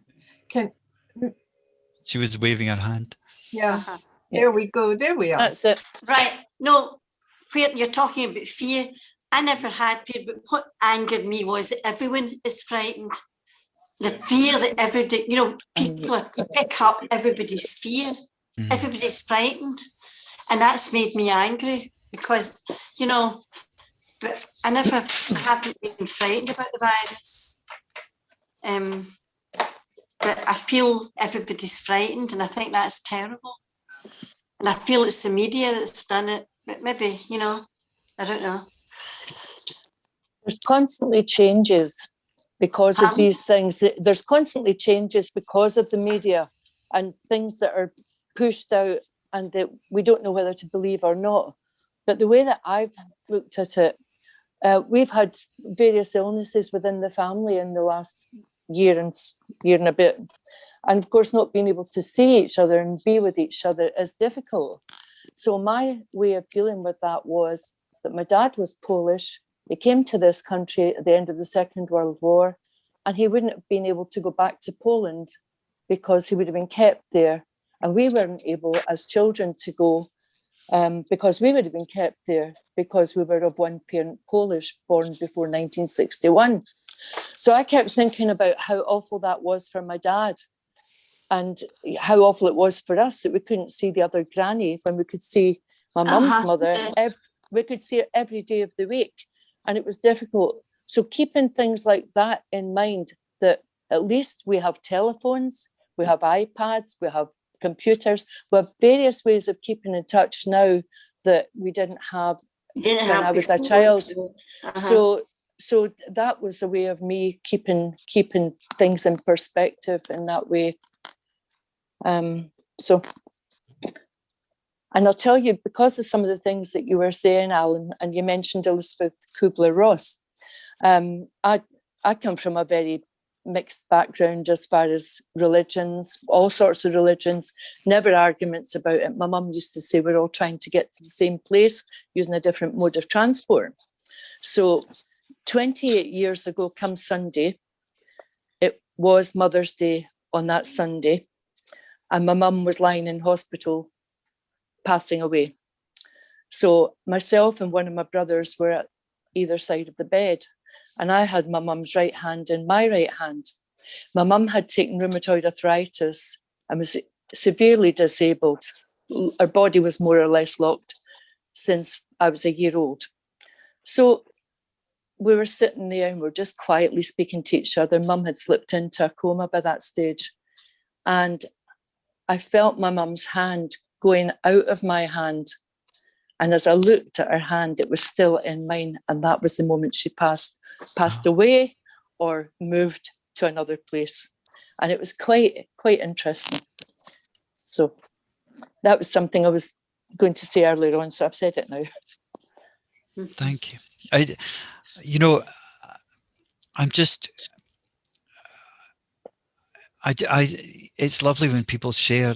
Speaker 2: She was waving her hand.
Speaker 5: Yeah. There we go. There we are.
Speaker 6: That's it.
Speaker 7: Right. No, where you're talking about fear, I never had fear, but what angered me was that everyone is frightened. The fear that everybody, you pick up everybody's fear. Mm-hmm. Everybody's frightened. And that's made me angry because, but I haven't been frightened about the virus. But I feel everybody's frightened, and I think that's terrible. And I feel it's the media that's done it, but maybe, I don't know.
Speaker 6: There's constantly changes because of these things. There's constantly changes because of the media and things that are pushed out and that we don't know whether to believe or not. But the way that I've looked at it, we've had various illnesses within the family in the last year and a bit. And of course, not being able to see each other and be with each other is difficult. So my way of dealing with that was that my dad was Polish. He came to this country at the end of the Second World War, and he wouldn't have been able to go back to Poland because he would have been kept there. And we weren't able as children to go because we would have been kept there because we were of one parent Polish, born before 1961. So I kept thinking about how awful that was for my dad and how awful it was for us that we couldn't see the other granny when we could see my mum's mother. We could see her every day of the week, and it was difficult. So keeping things like that in mind, that at least we have telephones, we have iPads, we have computers, we have various ways of keeping in touch now that we didn't have when I was a child. So that was a way of me keeping things in perspective in that way. And I'll tell you, because of some of the things that you were saying, Alan, and you mentioned Elizabeth Kubler-Ross, I come from a very mixed background as far as religions, all sorts of religions, never arguments about it. My mum used to say we're all trying to get to the same place using a different mode of transport. So 28 years ago, come Sunday, it was Mother's Day on that Sunday, and my mum was lying in hospital, passing away. So myself and one of my brothers were at either side of the bed, and I had my mum's right hand in my right hand. My mum had taken rheumatoid arthritis and was severely disabled. Her body was more or less locked since I was a year old. So we were sitting there and we were just quietly speaking to each other. Mum had slipped into a coma by that stage. And I felt my mum's hand going out of my hand. And as I looked at her hand, it was still in mine. And that was the moment she passed away or moved to another place. And it was quite interesting. So that was something I was going to say earlier on. So I've said it now.
Speaker 2: Thank you. I'm just, it's lovely when people share,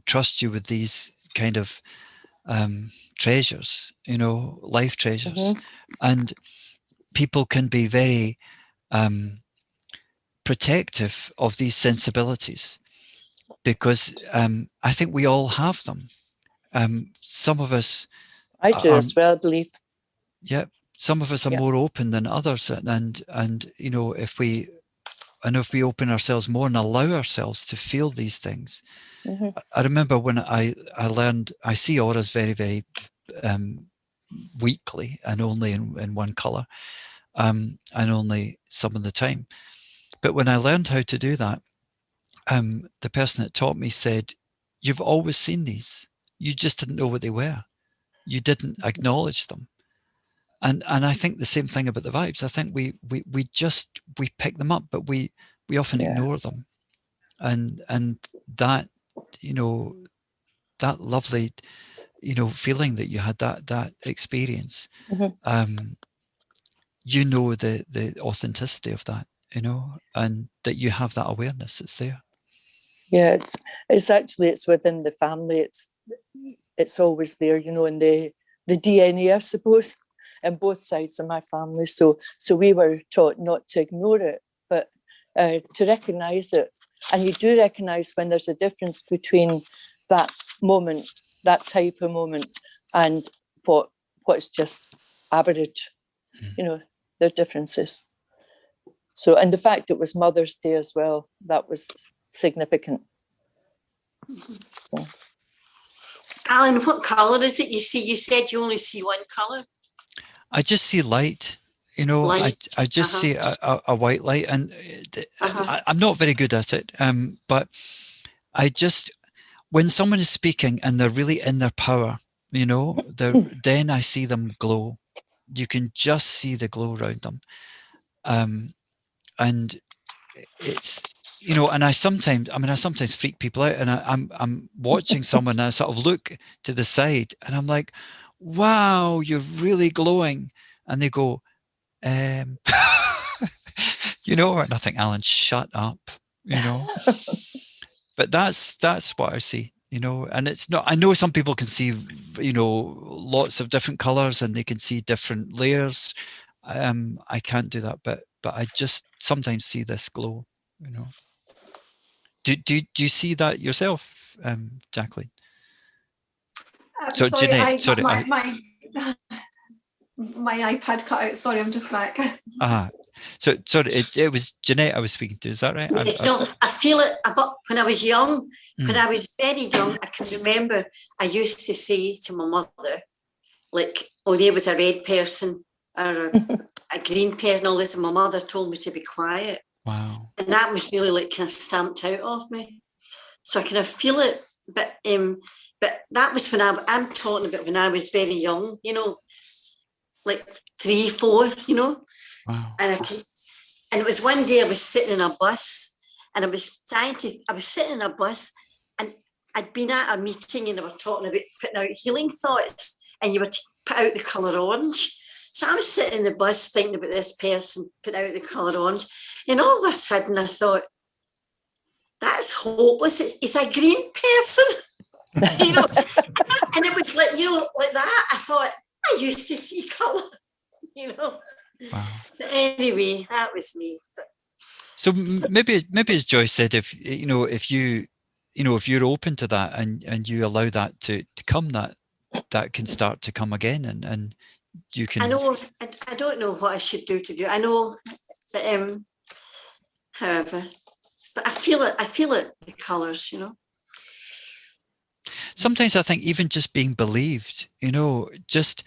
Speaker 2: trust you with these kind of treasures, life treasures.
Speaker 6: Mm-hmm.
Speaker 2: And people can be very protective of these sensibilities, because I think we all have them. Some of us,
Speaker 6: I do as well, I believe.
Speaker 2: Yeah, some of us are more open than others, and if we open ourselves more and allow ourselves to feel these things.
Speaker 6: Mm-hmm.
Speaker 2: I remember when I learned, I see auras very, very weakly and only in one color, and only some of the time. But when I learned how to do that, the person that taught me said, "You've always seen these. You just didn't know what they were. You didn't acknowledge them." And I think the same thing about the vibes. I think we pick them up, but we often ignore them. And that, that lovely, feeling that you had, that experience,
Speaker 6: Mm-hmm.
Speaker 2: The authenticity of that, and that you have that awareness. It's there.
Speaker 6: Yeah, it's within the family. It's always there, in the DNA, I suppose, on both sides of my family. So we were taught not to ignore it, but to recognize it. And you do recognize when there's a difference between that moment, that type of moment, and what's just average. There are differences. So, and the fact it was Mother's Day as well, that was significant. So.
Speaker 7: Alan, what colour is it you see? You said you only see one colour.
Speaker 2: I just see light.
Speaker 7: Light.
Speaker 2: I just see a white light, and I'm not very good at it. But I just, when someone is speaking and they're really in their power, then I see them glow. You can just see the glow around them. And it's, and I sometimes freak people out, and I'm watching someone, and I sort of look to the side, and I'm like, wow, you're really glowing. And they go, and I think, Alan, shut up, But that's what I see, and it's not, I know some people can see, lots of different colors, and they can see different layers. I can't do that, but I just sometimes see this glow, Do you see that yourself, Jacqueline? So
Speaker 4: sorry,
Speaker 2: Jeanette,
Speaker 4: my iPad cut out. Sorry, I'm just back.
Speaker 2: So sorry, it was Jeanette I was speaking to. Is that right?
Speaker 7: Yes, I feel it. When I was young, when I was very young, I can remember I used to say to my mother, like, "Oh, there was a red person or a green person." All this, and my mother told me to be quiet.
Speaker 2: Wow.
Speaker 7: And that was really like kind of stamped out of me. So I kind of feel it, but that was when I'm talking about when I was very young, like 3, 4,
Speaker 2: Wow.
Speaker 7: And it was one day I was sitting in a bus, and I was sitting in a bus, and I'd been at a meeting, and they were talking about putting out healing thoughts, and you were to put out the colour orange. So I was sitting in the bus thinking about this person putting out the colour orange, and all of a sudden I thought, that's hopeless. It's a green person, and it was like, like that. I thought, I used to see colour,
Speaker 2: Wow.
Speaker 7: So anyway, that was me.
Speaker 2: So maybe as Joyce said, if you're open to that and you allow that to come, that can start to come again, and you can.
Speaker 7: I know. I don't know what I should do to do. I know, but however, but I feel it. The colours,
Speaker 2: Sometimes I think even just being believed, just.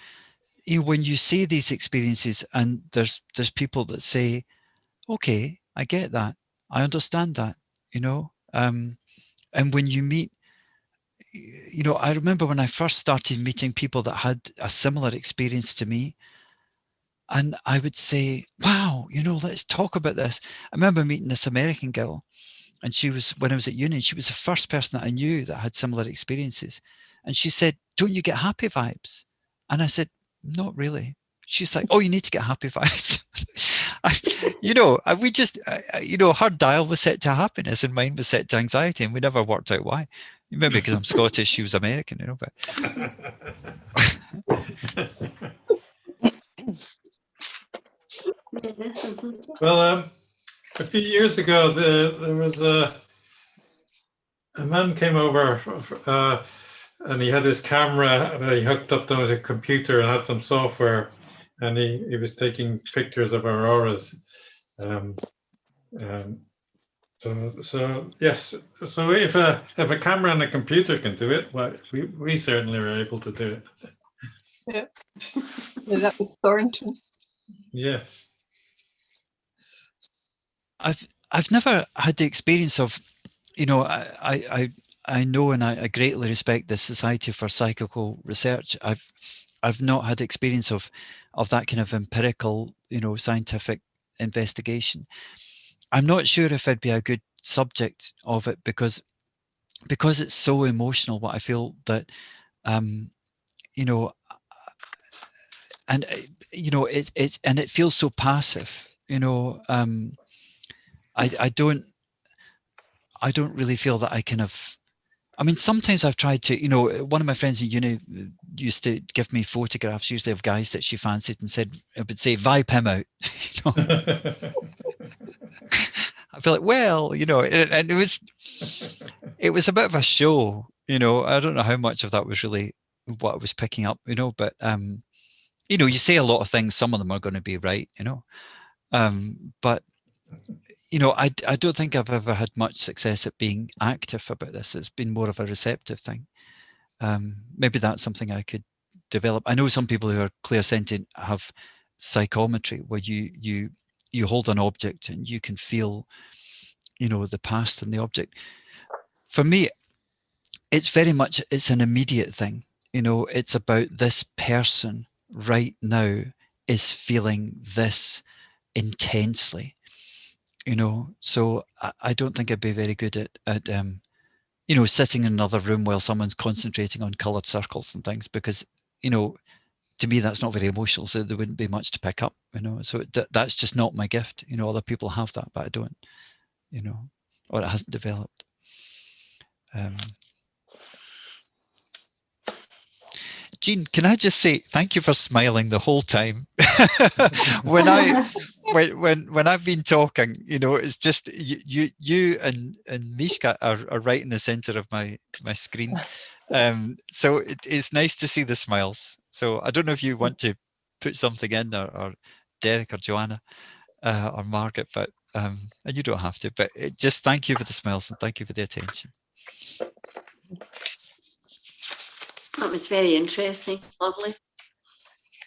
Speaker 2: When you see these experiences, and there's people that say, okay, I get that, I understand that, and And when you meet, you know, I remember when I first started meeting people that had a similar experience to me, and I would say, wow, you know, let's talk about this. I remember meeting this American girl, and she was, when I was at uni, she was the first person that I knew that had similar experiences. And she said, don't you get happy vibes? And I said, not really. She's like, oh, you need to get happy vibes. You know, we just, you know, her dial was set to happiness and mine was set to anxiety, and we never worked out why. Maybe because I'm Scottish, she was American, you know, but.
Speaker 1: Well, a few years ago, there was a man came over and he had his camera that he hooked up to a computer and had some software, and he was taking pictures of auroras. So yes, so if a camera and a computer can do it, well, we certainly are able to do it.
Speaker 5: Yeah, yeah, that was Thornton.
Speaker 1: Yes.
Speaker 2: I've never had the experience of, you know, I know, and I greatly respect the Society for Psychical Research. I've not had experience of that kind of empirical, you know, scientific investigation. I'm not sure if I'd be a good subject of it because it's so emotional. What I feel that, you know, and you know, it feels so passive. You know, I don't really feel that I kind of. I mean, sometimes I've tried to, you know, one of my friends in uni used to give me photographs, usually of guys that she fancied, and said, I would say, vibe him out. You know? I'd be like, well, you know, and it was a bit of a show, you know. I don't know how much of that was really what I was picking up, you know, but, you know, you say a lot of things, some of them are going to be right, you know, but, you know, I don't think I've ever had much success at being active about this. It's been more of a receptive thing. Maybe that's something I could develop. I know some people who are clairsentient have psychometry, where you hold an object and you can feel, you know, the past in the object. For me, it's very much, it's an immediate thing. You know, it's about this person right now is feeling this intensely. You know, so I don't think I'd be very good at you know, sitting in another room while someone's concentrating on coloured circles and things, because, you know, to me that's not very emotional, so there wouldn't be much to pick up, you know. So that's just not my gift. You know, other people have that, but I don't, you know, or it hasn't developed. Jean, can I just say thank you for smiling the whole time? when I've been talking, you know, it's just you and Mishka are right in the center of my screen. So it's nice to see the smiles. So I don't know if you want to put something in, or Derek or Joanna or Margaret, but and you don't have to, but just thank you for the smiles and thank you for the attention.
Speaker 7: That was very interesting. Lovely.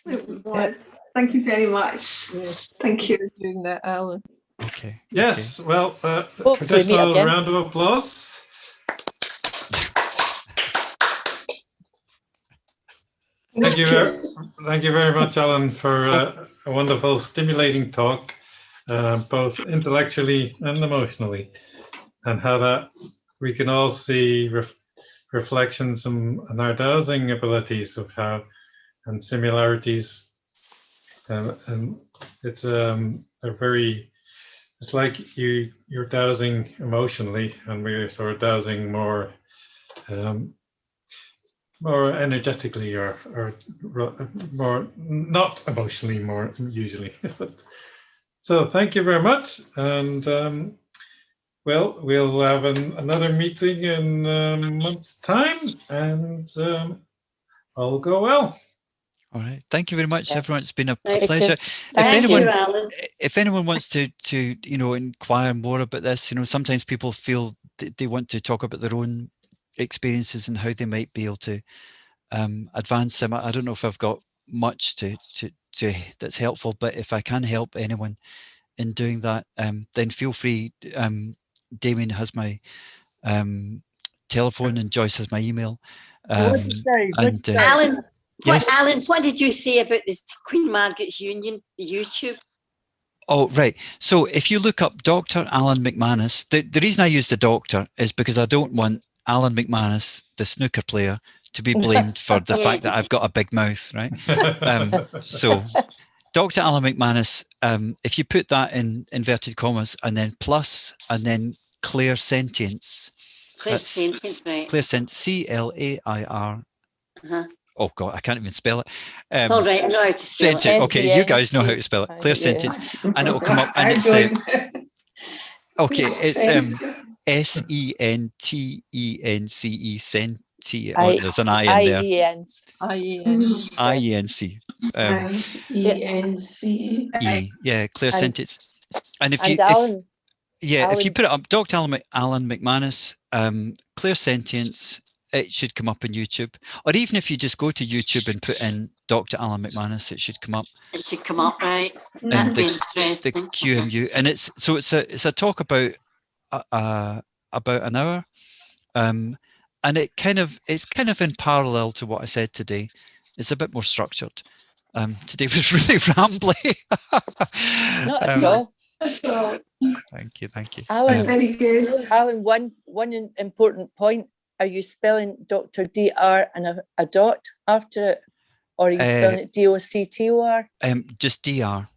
Speaker 4: It was. Thank you very much.
Speaker 5: Yes.
Speaker 4: Thank you.
Speaker 5: Doing that, Alan.
Speaker 2: Okay.
Speaker 1: Yes. Well,
Speaker 6: Hopefully meet
Speaker 1: traditional
Speaker 6: again.
Speaker 1: round of applause. Thank you very much, Alan, for a wonderful, stimulating talk, both intellectually and emotionally, and how that we can all see reflections on our dowsing abilities of how, and similarities, and it's it's like you're dowsing emotionally, and we're sort of dowsing more more energetically, or more not emotionally, more usually. So thank you very much, and well, we'll have another meeting in a month's time, and all go well.
Speaker 2: All right. Thank you very much, everyone. It's been a
Speaker 7: Thank you.
Speaker 2: pleasure.
Speaker 7: Thank you, Alan.
Speaker 2: If anyone wants to you know, inquire more about this, you know, sometimes people feel they want to talk about their own experiences and how they might be able to advance them. I don't know if I've got much to that's helpful, but if I can help anyone in doing that, then feel free. Damien has my telephone, and Joyce has my email.
Speaker 3: Where'd you stay? Where'd
Speaker 2: And
Speaker 3: you stay?
Speaker 7: Alan,
Speaker 2: yes.
Speaker 7: Alan, what did you say about this Queen Margaret's Union, the YouTube?
Speaker 2: Oh, right. So if you look up Dr. Alan McManus, the reason I use the doctor is because I don't want Alan McManus, the snooker player, to be blamed for the fact that I've got a big mouth, right? So Dr. Alan McManus, if you put that in inverted commas and then plus and then Claire Sentience.
Speaker 7: Claire Sentience, right.
Speaker 2: Claire Sentience, CLAIR. Oh God, I can't even spell it.
Speaker 7: It's all right, I know how to spell it.
Speaker 2: Sentience. Okay, you guys know how to spell it. Claire Sentience. And it will come up and it's the... Okay, it's SENTENCE. There's an I in there. IENC. Yeah, Claire Sentience. And if you... if you put it up, Dr. Alan McManus, Claire Sentience, it should come up on YouTube. Or even if you just go to YouTube and put in Dr. Alan McManus, it should come up.
Speaker 7: It should come up, right?
Speaker 2: And
Speaker 7: That'd be
Speaker 2: the
Speaker 7: interesting.
Speaker 2: QMU, and it's a talk about an hour, and it's kind of in parallel to what I said today. It's a bit more structured. Today was really rambly.
Speaker 6: Not at all.
Speaker 2: Thank you.
Speaker 6: Alan,
Speaker 4: Very good.
Speaker 6: Alan, one important point. Are you spelling Dr. DR and a dot after it? Or are you spelling it DOCTOR?
Speaker 2: Just DR.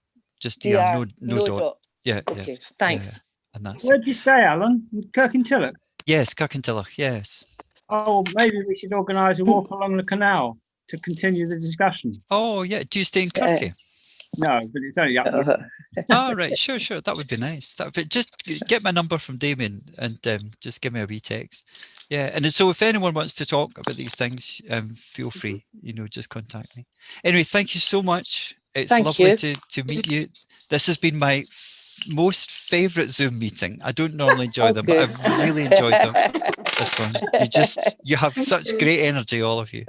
Speaker 2: Just DR, no dot. Yeah.
Speaker 6: Okay, thanks.
Speaker 2: Yeah. And that's...
Speaker 3: Where did you stay, Alan? Kirkintilloch?
Speaker 2: Yes, Kirkintilloch, yes.
Speaker 3: Oh, maybe we should organise a walk along the canal to continue the discussion.
Speaker 2: Oh, yeah. Do you stay in Kirky?
Speaker 3: No, but it's only up there.
Speaker 2: Oh, right. Sure. That would be nice. Just get my number from Damien and just give me a wee text. Yeah. And so if anyone wants to talk about these things, feel free, just contact me. Anyway, thank you so much. It's lovely to meet you. This has been my most favorite Zoom meeting. I don't normally enjoy them, but I've really enjoyed them. This one. You have such great energy, all of you.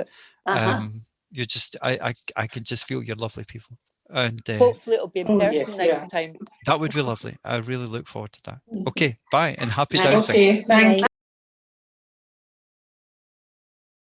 Speaker 2: You're just, I can just feel you're lovely people. And
Speaker 6: hopefully it'll be in person next time.
Speaker 2: That would be lovely. I really look forward to that. Okay, bye and happy dowsing.
Speaker 8: Okay, thank you.